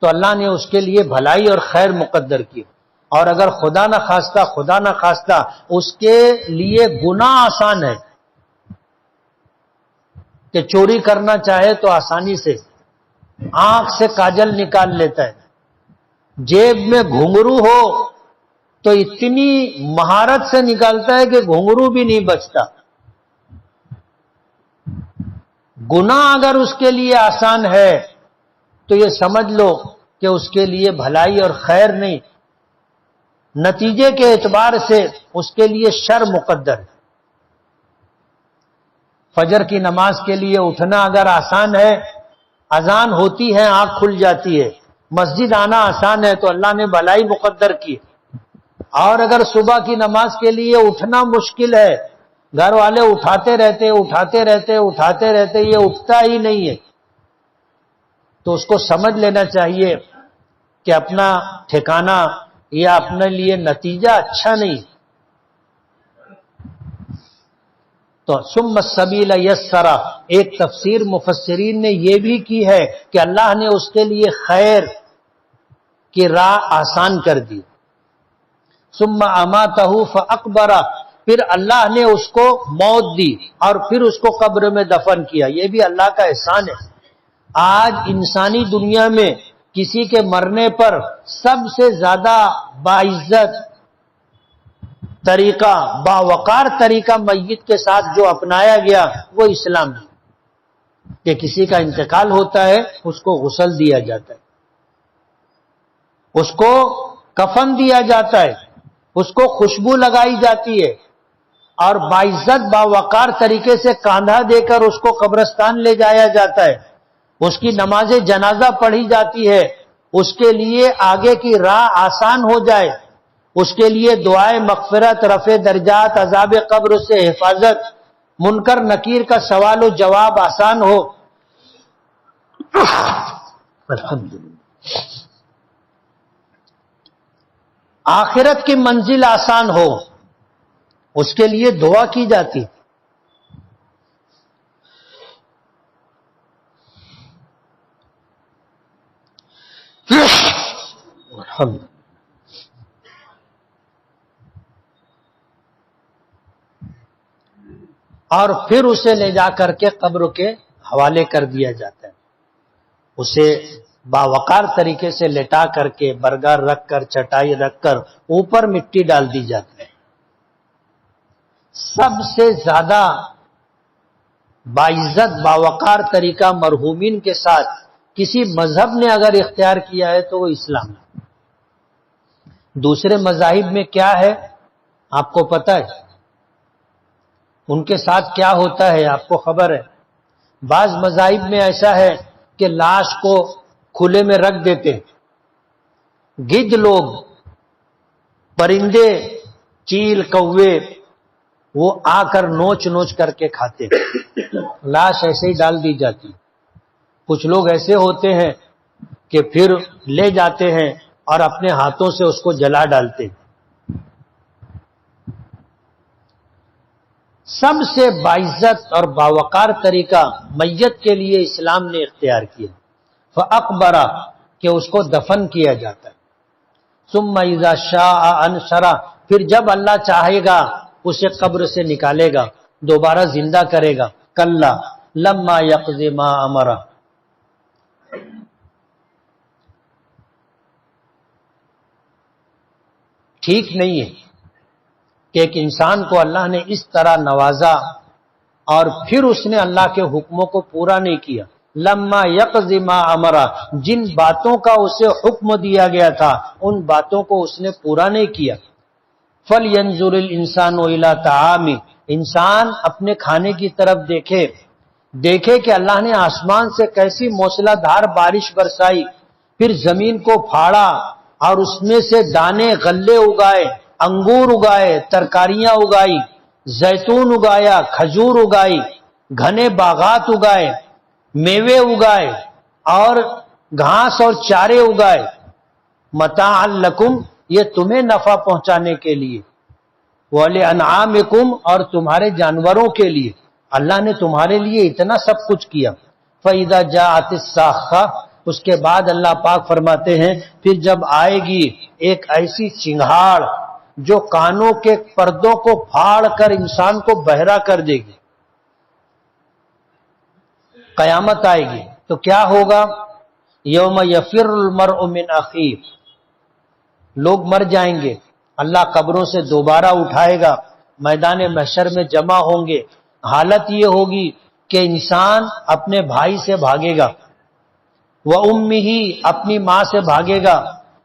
S2: تو اللہ نے اس کے لیے بھلائی اور خیر مقدر کی۔ اور اگر خدا نہ خواستہ اس کے لیے گناہ آسان ہے کہ چوری کرنا چاہے تو آسانی سے آنکھ سے کاجل نکال لیتا ہے، جیب میں گھنگرو ہو تو اتنی مہارت سے نکالتا ہے کہ گھنگرو بھی نہیں بچتا۔ گناہ اگر اس کے لیے آسان ہے تو یہ سمجھ لو کہ اس کے لیے بھلائی اور خیر نہیں، نتیجے کے اعتبار سے اس کے لیے شر مقدر ہے۔ فجر کی نماز کے لیے اٹھنا اگر آسان ہے، اذان ہوتی ہے آنکھ کھل جاتی ہے، مسجد آنا آسان ہے تو اللہ نے بھلائی مقدر کی۔ اور اگر صبح کی نماز کے لیے اٹھنا مشکل ہے، گھر والے اٹھاتے رہتے یہ اٹھتا ہی نہیں ہے، تو اس کو سمجھ لینا چاہیے کہ اپنا ٹھکانہ یا اپنے لیے نتیجہ اچھا نہیں۔ تو ثم السبیل یسرا، ایک تفسیر مفسرین نے یہ بھی کی ہے کہ اللہ نے اس کے لیے خیر کی راہ آسان کر دی۔ ثم اماتہ فاقبرہ، پھر اللہ نے اس کو موت دی اور پھر اس کو قبر میں دفن کیا، یہ بھی اللہ کا احسان ہے۔ آج انسانی دنیا میں کسی کے مرنے پر سب سے زیادہ باعزت طریقہ، باوقار طریقہ میت کے ساتھ جو اپنایا گیا وہ اسلام ہے۔ کہ کسی کا انتقال ہوتا ہے اس کو غسل دیا جاتا ہے، اس کو کفن دیا جاتا ہے، اس کو خوشبو لگائی جاتی ہے، اور باعزت باوقار طریقے سے کاندھا دے کر اس کو قبرستان لے جایا جاتا ہے، اس کی نماز جنازہ پڑھی جاتی ہے، اس کے لیے آگے کی راہ آسان ہو جائے، اس کے لیے دعائے مغفرت، رفع درجات، عذاب قبر سے حفاظت، منکر نکیر کا سوال و جواب آسان ہو۔ الحمدللہ، آخرت کی منزل آسان ہو، اس کے لیے دعا کی جاتی۔ الحمدللہ، اور پھر اسے لے جا کر کے قبر کے حوالے کر دیا جاتا ہے، اسے باوقار طریقے سے لٹا کر کے برگار رکھ کر چٹائی رکھ کر اوپر مٹی ڈال دی جاتی ہے۔ سب سے زیادہ باعزت باوقار طریقہ مرحومین کے ساتھ کسی مذہب نے اگر اختیار کیا ہے تو وہ اسلام ہے۔ دوسرے مذاہب میں کیا ہے آپ کو پتہ ہے؟ ان کے ساتھ کیا ہوتا ہے آپ کو خبر ہے؟ بعض مذاہب میں ایسا ہے کہ لاش کو کھلے میں رکھ دیتے، گدھ لوگ، پرندے، چیل، کوے، وہ آ کر نوچ نوچ کر کے کھاتے، لاش ایسے ہی ڈال دی جاتی۔ کچھ لوگ ایسے ہوتے ہیں کہ پھر لے جاتے ہیں اور اپنے ہاتھوں سے اس کو جلا ڈالتے۔ سب سے باعزت اور باوقار طریقہ میت کے لیے اسلام نے اختیار کیا، فَأَقْبَرَ، کہ اس کو دفن کیا جاتا ہے، ثُمَّ إِذَا شَاءَ أَنشَرَ، پھر جب اللہ چاہے گا اسے قبر سے نکالے گا، دوبارہ زندہ کرے گا۔ کَلَّا لَمَّا يَقْضِ مَا أَمَرَ، ٹھیک نہیں ہے کہ ایک انسان کو اللہ نے اس طرح نوازا اور پھر اس نے اللہ کے حکموں کو پورا نہیں کیا۔ لما یقض ما امرا، جن باتوں کا اسے حکم دیا گیا تھا ان باتوں کو اس نے پورا نہیں کیا۔ فَلْيَنْظُرِ الْإِنسَانُ إِلَىٰ طَعَامِهِ، انسان اپنے کھانے کی طرف دیکھے کہ اللہ نے آسمان سے کیسی موسلا دھار بارش برسائی، پھر زمین کو پھاڑا اور اس میں سے دانے غلے اگائے، انگور اگائے، ترکاریاں اگائی، زیتون اگایا، کھجور اگائی، گھنے باغات اگائے، میوے اگائے اور گھاس اور چارے اگائے، متاعا لکم، یہ تمہیں نفع پہنچانے کے لیے، وَلِأَنْعَامِكُمْ، اور تمہارے جانوروں کے لیے، اللہ نے تمہارے لیے اتنا سب کچھ کیا۔ فَإِذَا جَاءَتِ الصَّاخَّةُ، اس کے بعد اللہ پاک فرماتے ہیں پھر جب آئے گی ایک ایسی چنگھاڑ جو کانوں کے پردوں کو پھاڑ کر انسان کو بہرا کر دے گی، قیامت آئے گی تو کیا ہوگا؟ یوم یفر المرء من اخیہ، لوگ مر جائیں گے، اللہ قبروں سے دوبارہ اٹھائے گا، میدان محشر میں جمع ہوں گے، حالت یہ ہوگی کہ انسان اپنے بھائی سے بھاگے گا، وَأُمِّهِ، اپنی ماں سے بھاگے گا،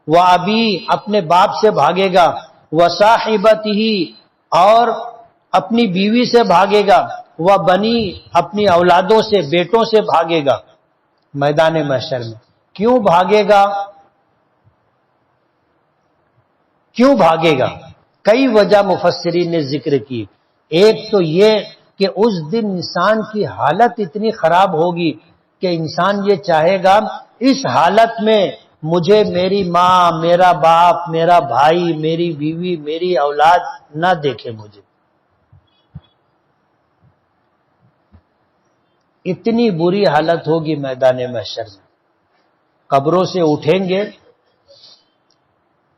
S2: وَأَبِيهِ، اپنے باپ سے بھاگے گا، وَصَاحِبَتِهِ، اور اپنی بیوی سے بھاگے گا، وَبَنِيهِ، اپنی اولادوں سے، بیٹوں سے بھاگے گا میدان محشر میں۔ کیوں بھاگے گا؟ کیوں بھاگے گا؟ کئی وجہ مفسرین نے ذکر کی۔ ایک تو یہ کہ اس دن انسان کی حالت اتنی خراب ہوگی کہ انسان یہ چاہے گا اس حالت میں مجھے میری ماں، میرا باپ، میرا بھائی، میری بیوی، میری اولاد نہ دیکھے مجھے۔ اتنی بری حالت ہوگی میدان محشر میں۔ قبروں سے اٹھیں گے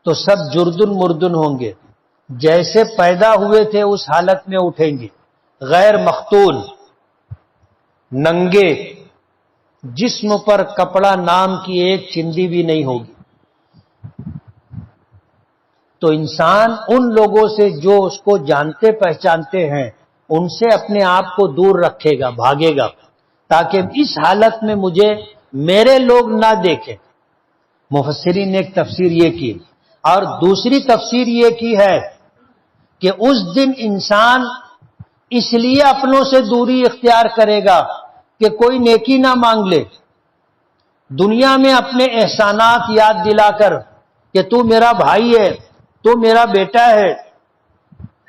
S2: تو سب جردن مردن ہوں گے، جیسے پیدا ہوئے تھے اس حالت میں اٹھیں گے، غیر مختون، ننگے، جسم پر کپڑا نام کی ایک چندی بھی نہیں ہوگی۔ تو انسان ان لوگوں سے جو اس کو جانتے پہچانتے ہیں ان سے اپنے آپ کو دور رکھے گا، بھاگے گا۔ تاکہ اس حالت میں مجھے میرے لوگ نہ دیکھیں۔ مفسرین نے ایک تفسیر یہ کی، اور دوسری تفسیر یہ کی ہے کہ اس دن انسان اس لیے اپنوں سے دوری اختیار کرے گا کہ کوئی نیکی نہ مانگ لے، دنیا میں اپنے احسانات یاد دلا کر کہ تو میرا بھائی ہے، تو میرا بیٹا ہے،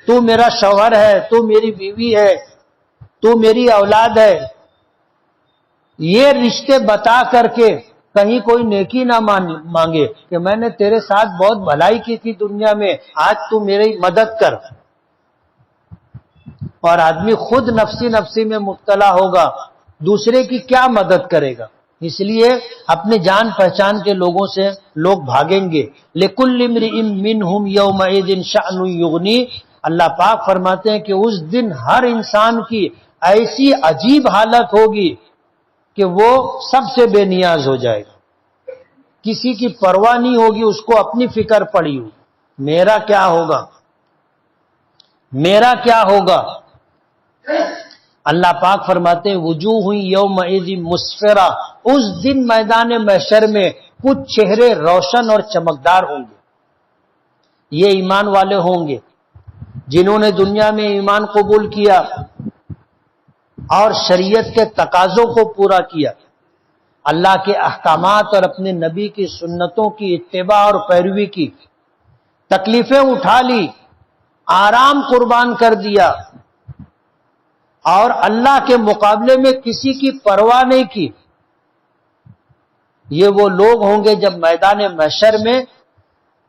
S2: تو میرا شوہر ہے، تو میری بیوی ہے، تو میری اولاد ہے، یہ رشتے بتا کر کے کہیں کوئی نیکی نہ مانگے کہ میں نے تیرے ساتھ بہت بھلائی کی تھی دنیا میں، آج تو میری مدد کر۔ اور آدمی خود نفسی نفسی میں مبتلا ہوگا، دوسرے کی کیا مدد کرے گا؟ اس لیے اپنے جان پہچان کے لوگوں سے لوگ بھاگیں گے۔ لِكُلِّ امْرِئٍ مِّنْهُمْ يَوْمَئِذٍ شَأْنٌ يُغْنِيهِ، اللہ پاک فرماتے ہیں کہ اس دن ہر انسان کی ایسی عجیب حالت ہوگی کہ وہ سب سے بے نیاز ہو جائے گا، کسی کی پرواہ نہیں ہوگی، اس کو اپنی فکر پڑی ہو، میرا کیا ہوگا، میرا کیا ہوگا۔ اللہ پاک فرماتے ہیں وجوہ یومئذ مسفرہ، اس دن میدان محشر میں کچھ چہرے روشن اور چمکدار ہوں گے۔ یہ ایمان والے ہوں گے جنہوں نے دنیا میں ایمان قبول کیا اور شریعت کے تقاضوں کو پورا کیا، اللہ کے احکامات اور اپنے نبی کی سنتوں کی اتباع اور پیروی کی، تکلیفیں اٹھا لی، آرام قربان کر دیا، اور اللہ کے مقابلے میں کسی کی پرواہ نہیں کی۔ یہ وہ لوگ ہوں گے جب میدان محشر میں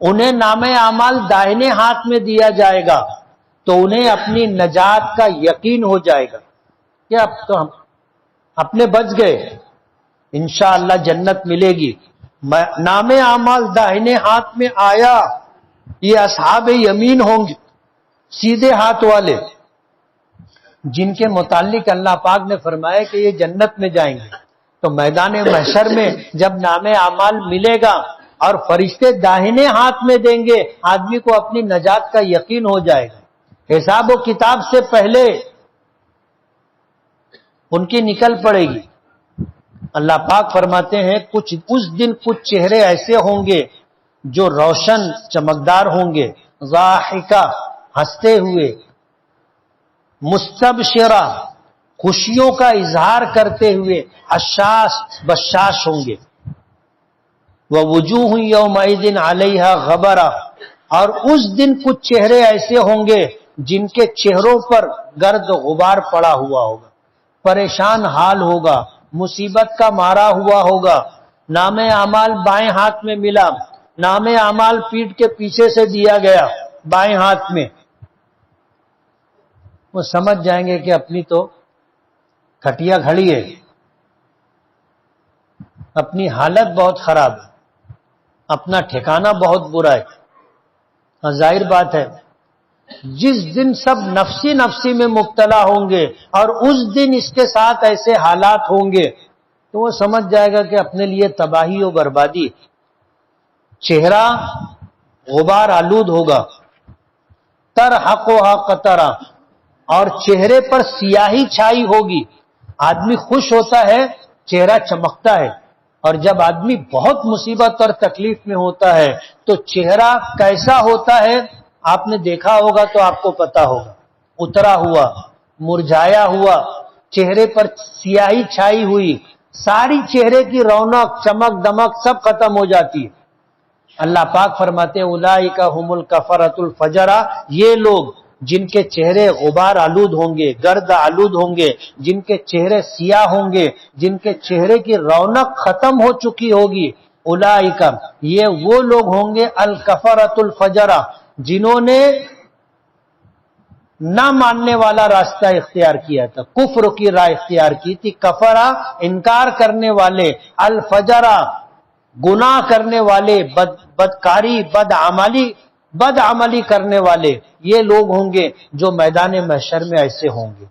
S2: انہیں نامہ اعمال دائنے ہاتھ میں دیا جائے گا تو انہیں اپنی نجات کا یقین ہو جائے گا کہ اب تو ہم اپنے بچ گئے، انشاءاللہ جنت ملے گی۔ نامہ اعمال دائنے ہاتھ میں آیا، یہ اصحاب یمین ہوں گے، سیدھے ہاتھ والے، جن کے متعلق اللہ پاک نے فرمایا کہ یہ جنت میں جائیں گے۔ تو میدان محشر میں جب نامہ اعمال ملے گا اور فرشتے داہنے ہاتھ میں دیں گے، آدمی کو اپنی نجات کا یقین ہو جائے گا۔ حساب و کتاب سے پہلے ان کی نکل پڑے گی۔ اللہ پاک فرماتے ہیں اس دن کچھ چہرے ایسے ہوں گے جو روشن چمکدار ہوں گے، ضاحکہ ہنستے ہوئے، مستبشرہ خوشیوں کا اظہار کرتے ہوئے، حشاش بشاش ہوں گے۔ وَوُجُوهٌ يَوْمَئِذٍ عَلَيْهَا غَبَرَةٌ، اور اس دن کچھ چہرے ایسے ہوں گے جن کے چہروں پر گرد غبار پڑا ہوا ہوگا، پریشان حال ہوگا، مصیبت کا مارا ہوا ہوگا، نامہ اعمال بائیں ہاتھ میں ملا، نامہ اعمال پیٹھ کے پیچھے سے دیا گیا بائیں ہاتھ میں، وہ سمجھ جائیں گے کہ اپنی تو کھٹیا کھڑی ہے، اپنی حالت بہت خراب ہے، اپنا ٹھکانہ بہت برا ہے۔ ظاہر بات ہے جس دن سب نفسی نفسی میں مبتلا ہوں گے اور اس دن اس کے ساتھ ایسے حالات ہوں گے تو وہ سمجھ جائے گا کہ اپنے لیے تباہی و بربادی، چہرہ غبار آلود ہوگا، ترحقها قطرہ، اور چہرے پر سیاہی چھائی ہوگی۔ آدمی خوش ہوتا ہے چہرہ چمکتا ہے، اور جب آدمی بہت مصیبت اور تکلیف میں ہوتا ہے تو چہرہ کیسا ہوتا ہے آپ نے دیکھا ہوگا تو آپ کو پتا ہوگا، اترا ہوا، مرجھایا ہوا، چہرے پر سیاہی چھائی ہوئی، ساری چہرے کی رونق چمک دمک سب ختم ہو جاتی ہے۔ اللہ پاک فرماتے ہیں اولئک هم الکفرۃ الفجرہ، یہ لوگ جن کے چہرے غبار آلود ہوں گے، گرد آلود ہوں گے، جن کے چہرے سیاہ ہوں گے، جن کے چہرے کی رونق ختم ہو چکی ہوگی، اولئک، یہ وہ لوگ ہوں گے الکفرۃ الفجرہ، جنہوں نے نہ ماننے والا راستہ اختیار کیا تھا، کفر کی راہ اختیار کی تھی۔ کفرہ انکار کرنے والے، الفجرہ گناہ کرنے والے، بدکاری بد عملی کرنے والے، یہ لوگ ہوں گے جو میدان محشر میں ایسے ہوں گے۔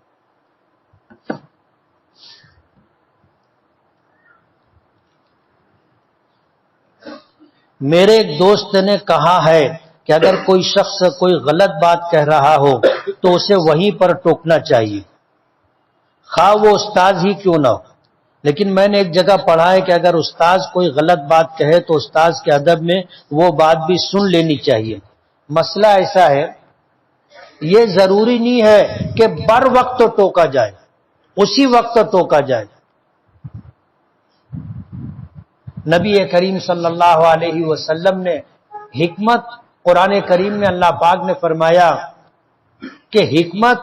S2: میرے ایک دوست نے کہا ہے کہ اگر کوئی شخص کوئی غلط بات کہہ رہا ہو تو اسے وہیں پر ٹوکنا چاہیے، خواہ وہ استاد ہی کیوں نہ ہو۔ لیکن میں نے ایک جگہ پڑھا ہے کہ اگر استاذ کوئی غلط بات کہے تو استاذ کے ادب میں وہ بات بھی سن لینی چاہیے۔ مسئلہ ایسا ہے، یہ ضروری نہیں ہے کہ بر وقت ٹوکا جائے، اسی وقت ٹوکا جائے۔ نبی کریم صلی اللہ علیہ وسلم نے حکمت، قرآن کریم میں اللہ پاک نے فرمایا کہ حکمت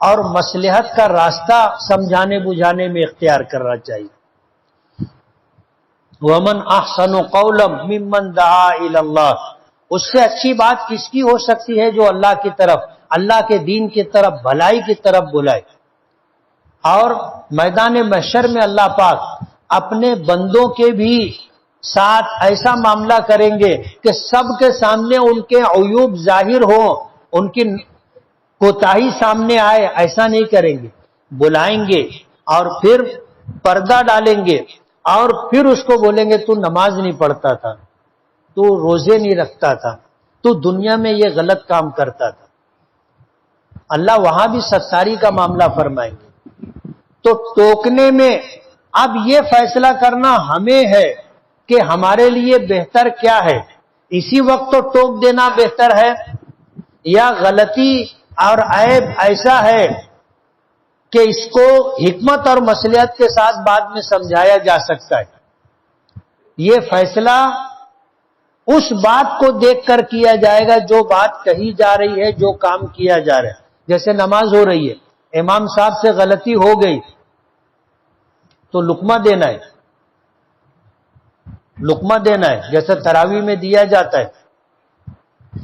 S2: اور مصلحت کا راستہ سمجھانے بجھانے میں اختیار کرنا چاہیے۔ وَمَنْ أَحْسَنُ قَوْلًا مِّمَّنْ دَعَا إِلَى اللَّهِ، اس سے اچھی بات کس کی ہو سکتی ہے جو اللہ کی طرف، اللہ کے دین کی طرف، بھلائی کی طرف بلائے۔ اور میدان محشر میں اللہ پاک اپنے بندوں کے بھی ساتھ ایسا معاملہ کریں گے کہ سب کے سامنے ان کے عیوب ظاہر ہوں، ان کی کوتاہی سامنے آئے، ایسا نہیں کریں گے۔ بلائیں گے اور پھر پردہ ڈالیں گے اور پھر اس کو بولیں گے تو نماز نہیں پڑھتا تھا، تو روزے نہیں رکھتا تھا، تو دنیا میں یہ غلط کام کرتا تھا۔ اللہ وہاں بھی ستاری کا معاملہ فرمائیں گے۔ تو ٹوکنے میں اب یہ فیصلہ کرنا ہمیں ہے کہ ہمارے لیے بہتر کیا ہے، اسی وقت تو ٹوک دینا بہتر ہے یا غلطی اور عیب ایسا ہے کہ اس کو حکمت اور مصلحت کے ساتھ بعد میں سمجھایا جا سکتا ہے۔ یہ فیصلہ اس بات کو دیکھ کر کیا جائے گا جو بات کہی جا رہی ہے، جو کام کیا جا رہا ہے۔ جیسے نماز ہو رہی ہے، امام صاحب سے غلطی ہو گئی تو لقمہ دینا ہے، لقمہ دینا ہے، جیسے تراویح میں دیا جاتا ہے۔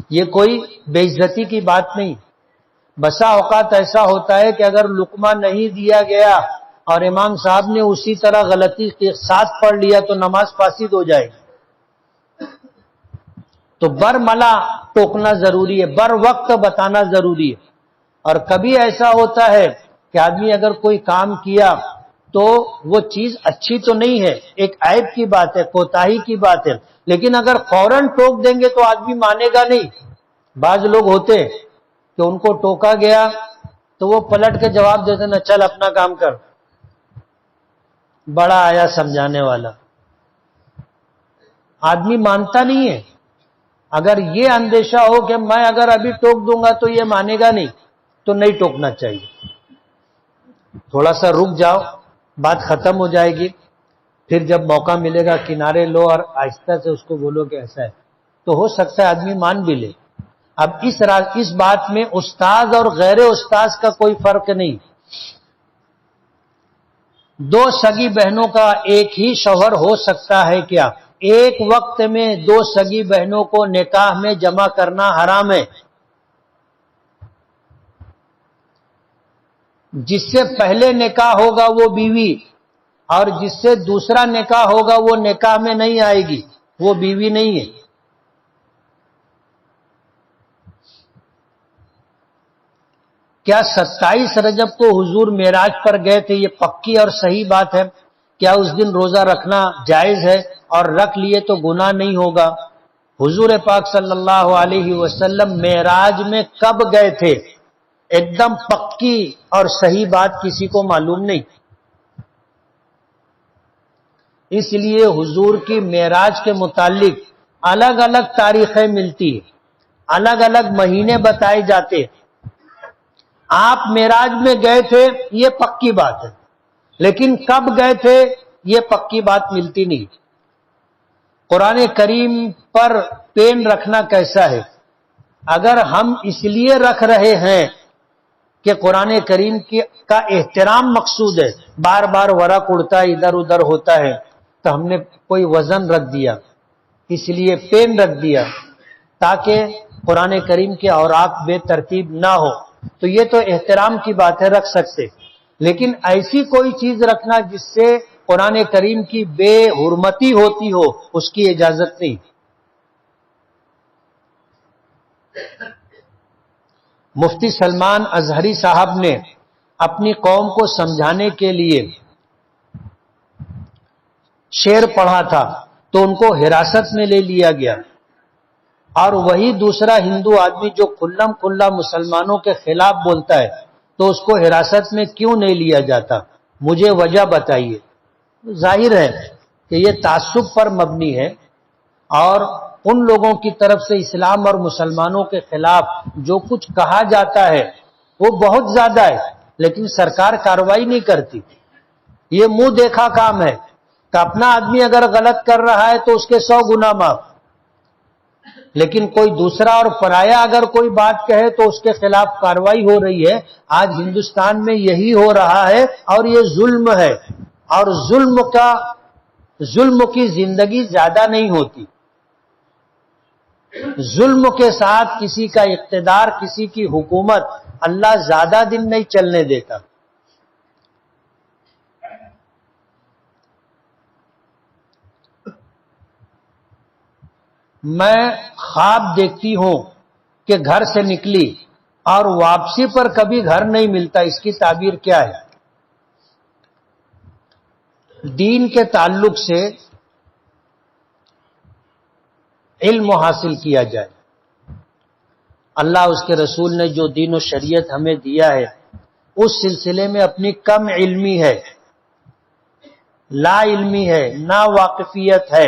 S2: یہ کوئی بے عزتی کی بات نہیں۔ بسا اوقات ایسا ہوتا ہے کہ اگر لقمہ نہیں دیا گیا اور امام صاحب نے اسی طرح غلطی کے ساتھ پڑھ لیا تو نماز فاسد ہو جائے گی۔ تو برملا ٹوکنا ضروری ہے، بر وقت بتانا ضروری ہے۔ اور کبھی ایسا ہوتا ہے کہ آدمی اگر کوئی کام کیا تو وہ چیز اچھی تو نہیں ہے، ایک عیب کی بات ہے، کوتاہی کی بات ہے، لیکن اگر فوراً ٹوک دیں گے تو آدمی مانے گا نہیں۔ بعض لوگ ہوتے ہیں کہ ان کو ٹوکا گیا تو وہ پلٹ کے جواب دیتے نا، چل اپنا کام کر، بڑا آیا سمجھانے والا۔ آدمی مانتا نہیں ہے۔ اگر یہ اندیشہ ہو کہ میں اگر ابھی ٹوک دوں گا تو یہ مانے گا نہیں، تو نہیں ٹوکنا چاہیے۔ تھوڑا سا رک جاؤ، بات ختم ہو جائے گی، پھر جب موقع ملے گا کنارے لو اور آہستہ سے اس کو بولو کہ ایسا ہے، تو ہو سکتا ہے آدمی مان بھی لے۔ اب اس بات میں استاد اور غیر استاد کا کوئی فرق نہیں۔ دو سگی بہنوں کا ایک ہی شوہر ہو سکتا ہے کیا؟ ایک وقت میں دو سگی بہنوں کو نکاح میں جمع کرنا حرام ہے۔ جس سے پہلے نکاح ہوگا وہ بیوی، اور جس سے دوسرا نکاح ہوگا وہ نکاح میں نہیں آئے گی، وہ بیوی نہیں ہے۔ کیا 27 رجب کو حضور معراج پر گئے تھے، یہ پکی اور صحیح بات ہے؟ کیا اس دن روزہ رکھنا جائز ہے اور رکھ لیے تو گناہ نہیں ہوگا؟ حضور پاک صلی اللہ علیہ وسلم معراج میں کب گئے تھے؟ ایک دم پکی اور صحیح بات کسی کو معلوم نہیں۔ اس لیے حضور کی معراج کے متعلق الگ الگ تاریخیں ملتی ہیں، الگ الگ مہینے بتائے جاتے ہیں۔ آپ معراج میں گئے تھے یہ پکی بات ہے، لیکن کب گئے تھے یہ پکی بات ملتی نہیں۔ قرآن کریم پر پین رکھنا کیسا ہے؟ اگر ہم اس لیے رکھ رہے ہیں کہ قرآن کریم کا احترام مقصود ہے، بار بار ورق اڑتا ہے، ادھر ادھر ہوتا ہے، تو ہم نے کوئی وزن رکھ دیا، اس لیے پین رکھ دیا تاکہ قرآن کریم کے اوراق بے ترتیب نہ ہو، تو یہ تو احترام کی بات ہے، رکھ سکتے۔ لیکن ایسی کوئی چیز رکھنا جس سے قرآن کریم کی بے حرمتی ہوتی ہو، اس کی اجازت نہیں۔ مفتی سلمان ازہری صاحب نے اپنی قوم کو سمجھانے کے لیے شعر پڑھا تھا تو ان کو حراست میں لے لیا گیا، اور وہی دوسرا ہندو آدمی جو کھلم کھلا مسلمانوں کے خلاف بولتا ہے تو اس کو حراست میں کیوں نہیں لیا جاتا؟ مجھے وجہ بتائیے۔ ظاہر ہے کہ یہ تعصب پر مبنی ہے، اور ان لوگوں کی طرف سے اسلام اور مسلمانوں کے خلاف جو کچھ کہا جاتا ہے وہ بہت زیادہ ہے، لیکن سرکار کارروائی نہیں کرتی۔ یہ منہ دیکھا کام ہے کہ اپنا آدمی اگر غلط کر رہا ہے تو اس کے 100 گنا معاف، لیکن کوئی دوسرا اور پرایا اگر کوئی بات کہے تو اس کے خلاف کارروائی ہو رہی ہے۔ آج ہندوستان میں یہی ہو رہا ہے، اور یہ ظلم ہے، اور ظلم کی زندگی زیادہ نہیں ہوتی۔ ظلم کے ساتھ کسی کا اقتدار، کسی کی حکومت اللہ زیادہ دن نہیں چلنے دیتا۔ میں خواب دیکھتی ہوں کہ گھر سے نکلی اور واپسی پر کبھی گھر نہیں ملتا، اس کی تعبیر کیا ہے؟ دین کے تعلق سے علم حاصل کیا جائے۔ اللہ اس کے رسول نے جو دین و شریعت ہمیں دیا ہے اس سلسلے میں اپنی کم علمی ہے، لا علمی ہے، نا واقفیت ہے،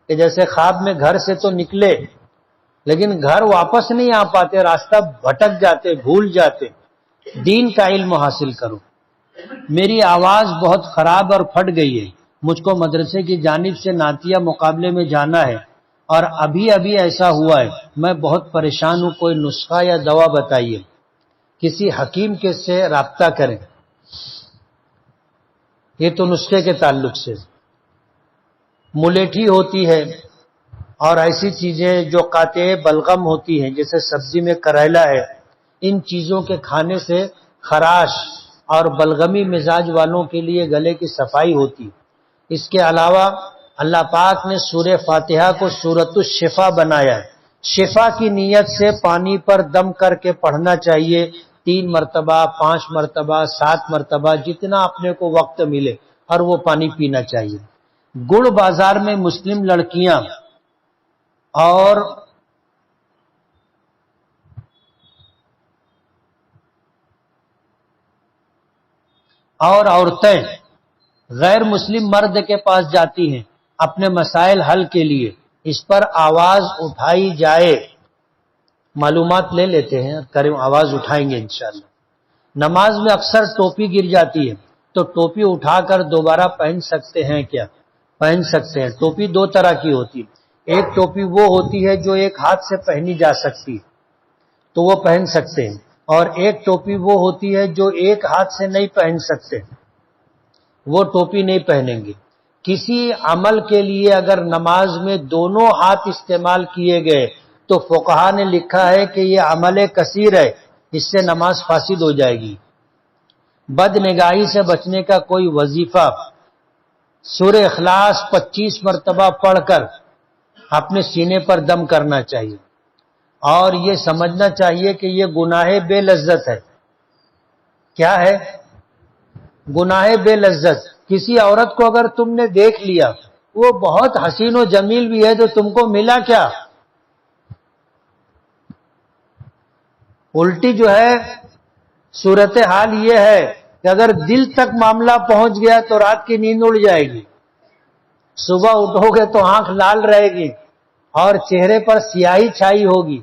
S2: کہ جیسے خواب میں گھر سے تو نکلے لیکن گھر واپس نہیں آ پاتے، راستہ بھٹک جاتے، بھول جاتے۔ دین کا علم حاصل کرو۔ میری آواز بہت خراب اور پھٹ گئی ہے، مجھ کو مدرسے کی جانب سے نعتیہ مقابلے میں جانا ہے، اور ابھی ایسا ہوا ہے، میں بہت پریشان ہوں، کوئی نسخہ یا دوا بتائیے، کسی حکیم کے سے رابطہ کریں۔ یہ تو نسخے کے تعلق سے، ملیٹھی ہوتی ہے اور ایسی چیزیں جو قاطع بلغم ہوتی ہیں، جیسے سبزی میں کریلا ہے، ان چیزوں کے کھانے سے خراش اور بلغمی مزاج والوں کے لیے گلے کی صفائی ہوتی۔ اس کے علاوہ اللہ پاک نے سورہ فاتحہ کو سورۃ الشفا بنایا ہے۔ شفا کی نیت سے پانی پر دم کر کے پڑھنا چاہیے، 3 مرتبہ، 5 مرتبہ، 7 مرتبہ، جتنا اپنے کو وقت ملے، اور وہ پانی پینا چاہیے۔ گڑ بازار میں مسلم لڑکیاں اور عورتیں غیر مسلم مرد کے پاس جاتی ہیں اپنے مسائل حل کے لیے، اس پر آواز اٹھائی جائے۔ معلومات لے لیتے ہیں، کریں آواز اٹھائیں گے انشاءاللہ۔ نماز میں اکثر ٹوپی گر جاتی ہے، تو ٹوپی اٹھا کر دوبارہ پہن سکتے ہیں کیا؟ پہن سکتے ہیں۔ ٹوپی 2 طرح کی ہوتی ہے، ایک ٹوپی وہ ہوتی ہے جو ایک ہاتھ سے پہنی جا سکتی، تو وہ پہن سکتے ہیں، اور ایک ٹوپی وہ ہوتی ہے جو ایک ہاتھ سے نہیں پہن سکتے، وہ ٹوپی نہیں پہنیں گے۔ کسی عمل کے لیے اگر نماز میں دونوں ہاتھ استعمال کیے گئے تو فقہا نے لکھا ہے کہ یہ عمل کثیر ہے، اس سے نماز فاسد ہو جائے گی۔ بد نگاہی سے بچنے کا کوئی وظیفہ سورہ اخلاص 25 مرتبہ پڑھ کر اپنے سینے پر دم کرنا چاہیے، اور یہ سمجھنا چاہیے کہ یہ گناہ بے لذت ہے۔ کیا ہے؟ گناہ بے لذت۔ کسی عورت کو اگر تم نے دیکھ لیا، وہ بہت حسین و جمیل بھی ہے، تو تم کو ملا کیا؟ الٹی جو ہے صورتحال یہ ہے کہ اگر دل تک معاملہ پہنچ گیا تو رات کی نیند اڑ جائے گی، صبح اٹھو گے تو آنکھ لال رہے گی اور چہرے پر سیاہی چھائی ہوگی۔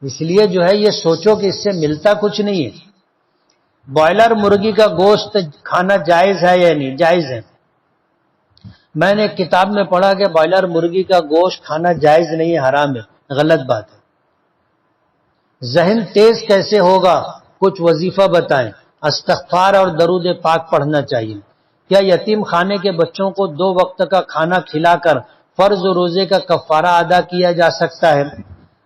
S2: اس لیے جو ہے یہ سوچو کہ اس سے ملتا کچھ نہیں ہے۔ بوائلر مرغی کا گوشت کھانا جائز ہے یا نہیں؟ جائز ہے۔ میں نے ایک کتاب میں پڑھا کہ بوائلر مرغی کا گوشت کھانا جائز نہیں ہے، حرام ہے، غلط بات ہے۔ ذہن تیز کیسے ہوگا؟ کچھ وظیفہ بتائیں۔ استغفار اور درود پاک پڑھنا چاہیے۔ کیا یتیم خانے کے بچوں کو 2 وقت کا کھانا کھلا کر فرض و روزے کا کفارہ ادا کیا جا سکتا ہے؟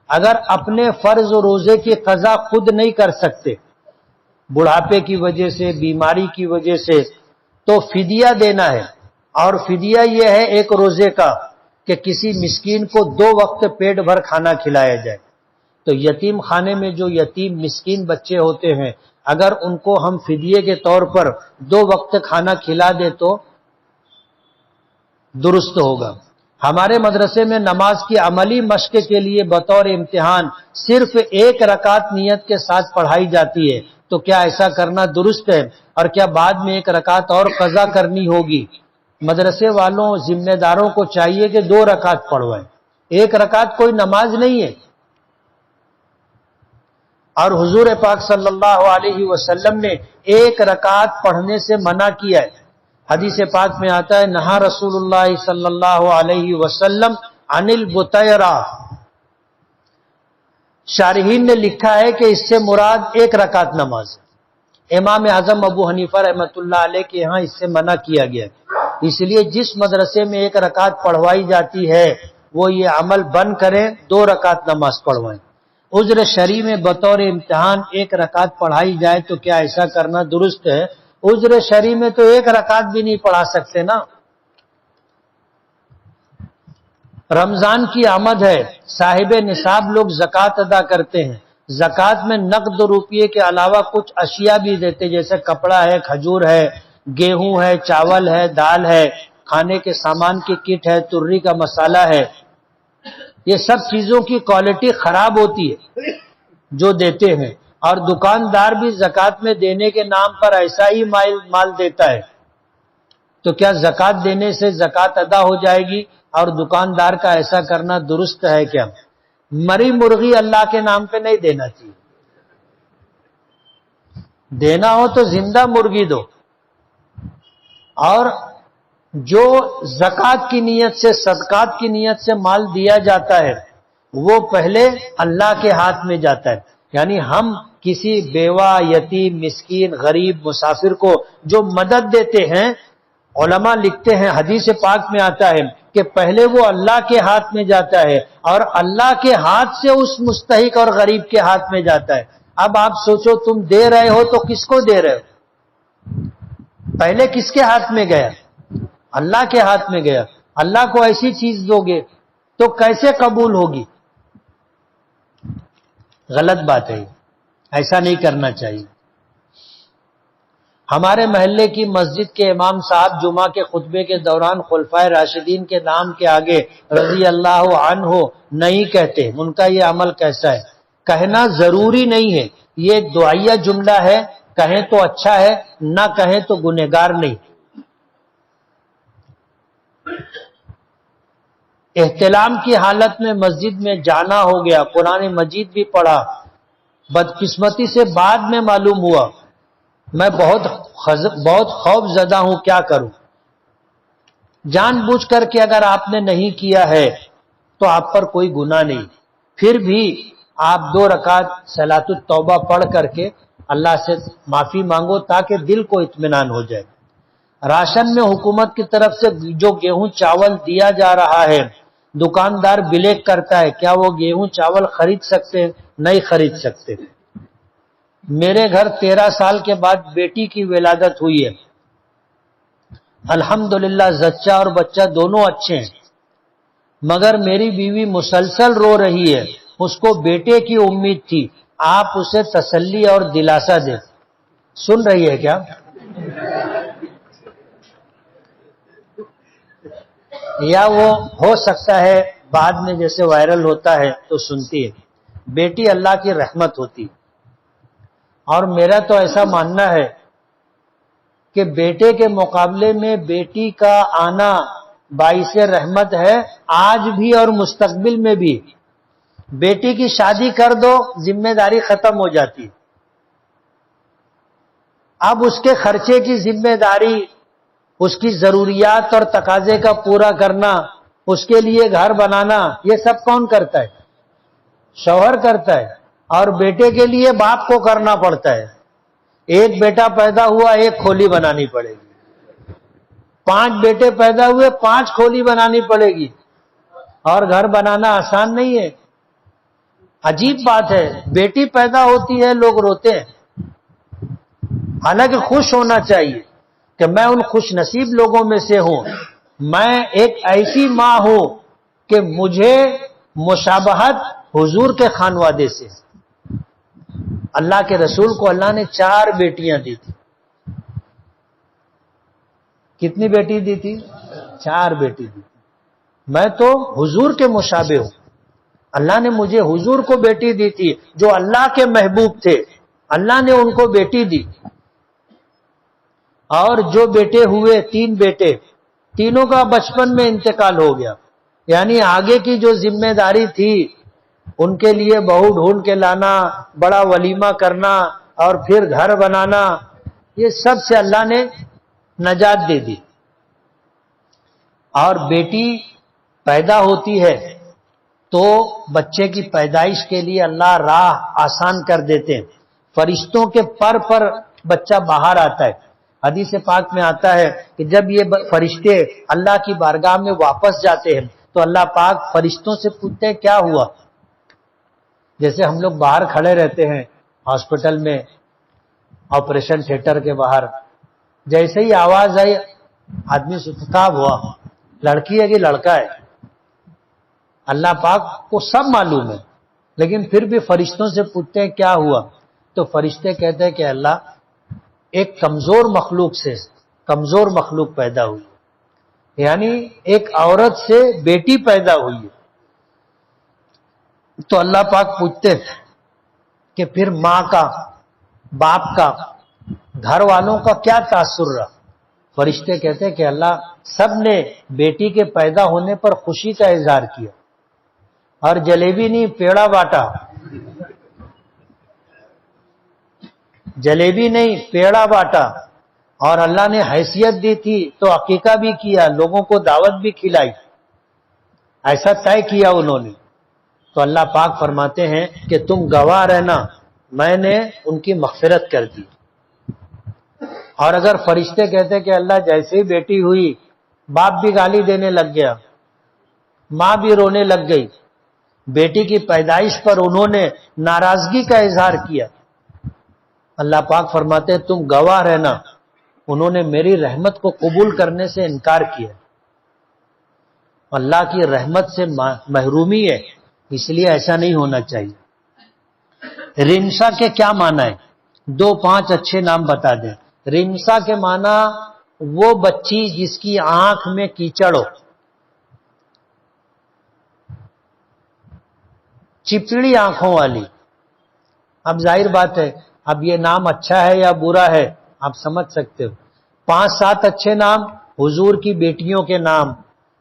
S2: اگر اپنے فرض و روزے کی قضا خود نہیں کر سکتے، بڑھاپے کی وجہ سے، بیماری کی وجہ سے، تو فدیہ دینا ہے، اور فدیہ یہ ہے 1 روزے کا کہ کسی مسکین کو 2 وقت پیٹ بھر کھانا کھلایا جائے۔ تو یتیم خانے میں جو یتیم مسکین بچے ہوتے ہیں، اگر ان کو ہم فدیے کے طور پر 2 وقت کھانا کھلا دے تو درست ہوگا۔ ہمارے مدرسے میں نماز کی عملی مشق کے لیے بطور امتحان صرف 1 رکعت نیت کے ساتھ پڑھائی جاتی ہے، تو کیا ایسا کرنا درست ہے؟ اور کیا بعد میں ایک رکعت اور قضا کرنی ہوگی؟ مدرسے والوں ذمہ داروں کو چاہیے کہ 2 رکعت پڑھوائیں، 1 رکعت کوئی نماز نہیں ہے۔ اور حضور پاک صلی اللہ علیہ وسلم نے 1 رکعت پڑھنے سے منع کیا ہے۔ حدیث پاک میں آتا ہے نہا رسول اللہ صلی اللہ علیہ وسلم عن البطیرہ۔ شارحین نے لکھا ہے کہ اس سے مراد 1 رکعت نماز ہے۔ امام اعظم ابو حنیفہ رحمۃ اللہ علیہ کے یہاں اس سے منع کیا گیا ہے، اس لیے جس مدرسے میں 1 رکعت پڑھوائی جاتی ہے وہ یہ عمل بند کریں، 2 رکعت نماز پڑھوائیں۔ عذر شرعی میں بطور امتحان 1 رکعت پڑھائی جائے تو کیا ایسا کرنا درست ہے؟ عذر شرعی میں تو 1 رکعت بھی نہیں پڑھا سکتے نا۔ رمضان کی آمد ہے، صاحب نصاب لوگ زکوٰۃ ادا کرتے ہیں، زکوٰۃ میں نقد روپیے کے علاوہ کچھ اشیاء بھی دیتے، جیسے کپڑا ہے، کھجور ہے، گیہوں ہے، چاول ہے، دال ہے، کھانے کے سامان کی کٹ ہے، تری کا مسالہ ہے۔ یہ سب چیزوں کی کوالٹی خراب ہوتی ہے جو دیتے ہیں، اور دکاندار بھی زکوٰۃ میں دینے کے نام پر ایسا ہی مال دیتا ہے، تو کیا زکوٰۃ دینے سے زکوٰۃ ادا ہو جائے گی؟ اور دکاندار کا ایسا کرنا درست ہے کیا؟ مری مرغی اللہ کے نام پہ نہیں دینا چاہیے، دینا ہو تو زندہ مرغی دو۔ اور جو زکوٰۃ کی نیت سے، صدقات کی نیت سے مال دیا جاتا ہے وہ پہلے اللہ کے ہاتھ میں جاتا ہے، یعنی ہم کسی بیوہ، یتیم، مسکین، غریب، مسافر کو جو مدد دیتے ہیں، علماء لکھتے ہیں حدیث پاک میں آتا ہے کہ پہلے وہ اللہ کے ہاتھ میں جاتا ہے اور اللہ کے ہاتھ سے اس مستحق اور غریب کے ہاتھ میں جاتا ہے۔ اب آپ سوچو تم دے رہے ہو تو کس کو دے رہے ہو؟ پہلے کس کے ہاتھ میں گیا؟ اللہ کے ہاتھ میں گیا۔ اللہ کو ایسی چیز دو گے تو کیسے قبول ہوگی؟ غلط بات ہے، ایسا نہیں کرنا چاہیے۔ ہمارے محلے کی مسجد کے امام صاحب جمعہ کے خطبے کے دوران خلفائے راشدین کے نام کے آگے رضی اللہ عنہ نہیں کہتے، ان کا یہ عمل کیسا ہے؟ کہنا ضروری نہیں ہے، یہ ایک دعائیہ جملہ ہے، کہیں تو اچھا ہے، نہ کہیں تو گنہگار نہیں۔ احتلام کی حالت میں مسجد میں جانا ہو گیا، قرآن مجید بھی پڑھا، بدقسمتی سے بعد میں معلوم ہوا، میں بہت خوف زدہ ہوں، کیا کروں؟ جان بوجھ کر کے اگر آپ نے نہیں کیا ہے تو آپ پر کوئی گناہ نہیں، پھر بھی آپ 2 رکعت صلاۃ التوبہ پڑھ کر کے اللہ سے معافی مانگو تاکہ دل کو اطمینان ہو جائے۔ راشن میں حکومت کی طرف سے جو گیہوں چاول دیا جا رہا ہے، دکاندار بلیک کرتا ہے، کیا وہ گیہوں چاول خرید سکتے ہیں؟ نہیں خرید سکتے۔ میرے گھر 13 سال کے بعد بیٹی کی ولادت ہوئی ہے، الحمدللہ زچہ اور بچہ دونوں اچھے ہیں، مگر میری بیوی مسلسل رو رہی ہے، اس کو بیٹے کی امید تھی، آپ اسے تسلی اور دلاسا دیں۔ سن رہی ہے کیا؟ یا وہ ہو سکتا ہے بعد میں جیسے وائرل ہوتا ہے تو سنتی ہے۔ بیٹی اللہ کی رحمت ہوتی ہے، اور میرا تو ایسا ماننا ہے کہ بیٹے کے مقابلے میں بیٹی کا آنا باعث رحمت ہے، آج بھی اور مستقبل میں بھی۔ بیٹی کی شادی کر دو، ذمہ داری ختم ہو جاتی، اب اس کے خرچے کی ذمہ داری، اس کی ضروریات اور تقاضے کا پورا کرنا، اس کے لیے گھر بنانا، یہ سب کون کرتا ہے؟ شوہر کرتا ہے، اور بیٹے کے لیے باپ کو کرنا پڑتا ہے۔ ایک بیٹا پیدا ہوا، 1 کھولی بنانی پڑے گی، 5 بیٹے پیدا ہوئے، 5 کھولی بنانی پڑے گی، اور گھر بنانا آسان نہیں ہے۔ عجیب بات ہے، بیٹی پیدا ہوتی ہے لوگ روتے ہیں، حالانکہ خوش ہونا چاہیے کہ میں ان خوش نصیب لوگوں میں سے ہوں، میں ایک ایسی ماں ہوں کہ مجھے مشابہت حضور کے خانوادے سے۔ اللہ کے رسول کو اللہ نے 4 بیٹیاں دی تھی۔ کتنی بیٹی دی تھی؟ 4 بیٹی دی تھی۔ میں تو حضور کے مشابہ ہوں، اللہ نے مجھے حضور کو بیٹی دی تھی جو اللہ کے محبوب تھے، اللہ نے ان کو بیٹی دی، اور جو بیٹے ہوئے 3 بیٹے، تینوں کا بچپن میں انتقال ہو گیا، یعنی آگے کی جو ذمہ داری تھی ان کے لیے بہو ڈھونڈ کے لانا، بڑا ولیمہ کرنا اور پھر گھر بنانا، یہ سب سے اللہ نے نجات دے دی۔ اور بیٹی پیدا ہوتی ہے تو بچے کی پیدائش کے لیے اللہ راہ آسان کر دیتے ہیں، فرشتوں کے پر بچہ باہر آتا ہے۔ حدیث پاک میں آتا ہے کہ جب یہ فرشتے اللہ کی بارگاہ میں واپس جاتے ہیں تو اللہ پاک فرشتوں سے پوچھتے ہیں کیا ہوا؟ جیسے ہم لوگ باہر کھڑے رہتے ہیں ہاسپٹل میں، آپریشن تھیٹر کے باہر، جیسے ہی آواز آئی آدمی ستاب ہوا، لڑکی ہے کہ لڑکا ہے؟ اللہ پاک کو سب معلوم ہے، لیکن پھر بھی فرشتوں سے پوچھتے ہیں کیا ہوا؟ تو فرشتے کہتے ہیں کہ اللہ ایک کمزور مخلوق پیدا ہوئی، یعنی ایک عورت سے بیٹی پیدا ہوئی ہے۔ تو اللہ پاک پوچھتے ہیں کہ پھر ماں کا، باپ کا، گھر والوں کا کیا تاثر رہا؟ فرشتے کہتے ہیں کہ اللہ سب نے بیٹی کے پیدا ہونے پر خوشی کا اظہار کیا، اور جلیبی نہیں پیڑا بانٹا، جلیبی نہیں پیڑا بانٹا، اور اللہ نے حیثیت دی تھی تو عقیقہ بھی کیا، لوگوں کو دعوت بھی کھلائی، ایسا طے کیا انہوں نے۔ تو اللہ پاک فرماتے ہیں کہ تم گواہ رہنا، میں نے ان کی مغفرت کر دی۔ اور اگر فرشتے کہتے کہ اللہ جیسے ہی بیٹی ہوئی باپ بھی گالی دینے لگ گیا، ماں بھی رونے لگ گئی، بیٹی کی پیدائش پر انہوں نے ناراضگی کا اظہار کیا، اللہ پاک فرماتے ہیں تم گواہ رہنا، انہوں نے میری رحمت کو قبول کرنے سے انکار کیا۔ اللہ کی رحمت سے محرومی ہے، اس لیے ایسا نہیں ہونا چاہیے۔ رمسا کے کیا معنی ہے؟ 2-5 اچھے نام بتا دیں۔ رمسا کے معنی وہ بچی جس کی آنکھ میں کیچڑ ہو، چپڑی آنکھوں والی۔ اب ظاہر بات ہے، اب یہ نام اچھا ہے یا برا ہے آپ سمجھ سکتے ہو۔ 5-7 اچھے نام، حضور کی بیٹیوں کے نام،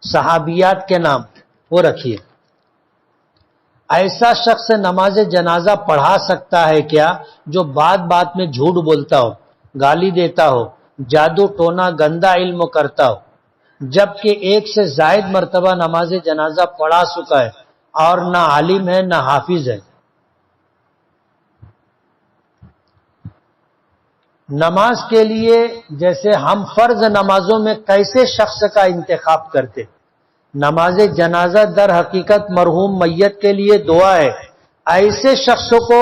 S2: صحابیات کے نام وہ رکھیے۔ ایسا شخص نماز جنازہ پڑھا سکتا ہے کیا جو بات بات میں جھوٹ بولتا ہو، گالی دیتا ہو، جادو ٹونا گندا علم کرتا ہو، جبکہ 1 سے زائد مرتبہ نماز جنازہ پڑھا چکا ہے اور نہ عالم ہے نہ حافظ ہے؟ نماز کے لیے جیسے ہم فرض نمازوں میں کیسے شخص کا انتخاب کرتے، نماز جنازہ در حقیقت مرحوم میت کے لیے دعا ہے، ایسے شخصوں کو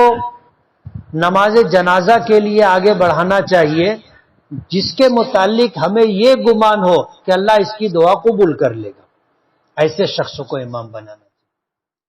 S2: نماز جنازہ کے لیے آگے بڑھانا چاہیے جس کے متعلق ہمیں یہ گمان ہو کہ اللہ اس کی دعا قبول کر لے گا، ایسے شخصوں کو امام بنانا۔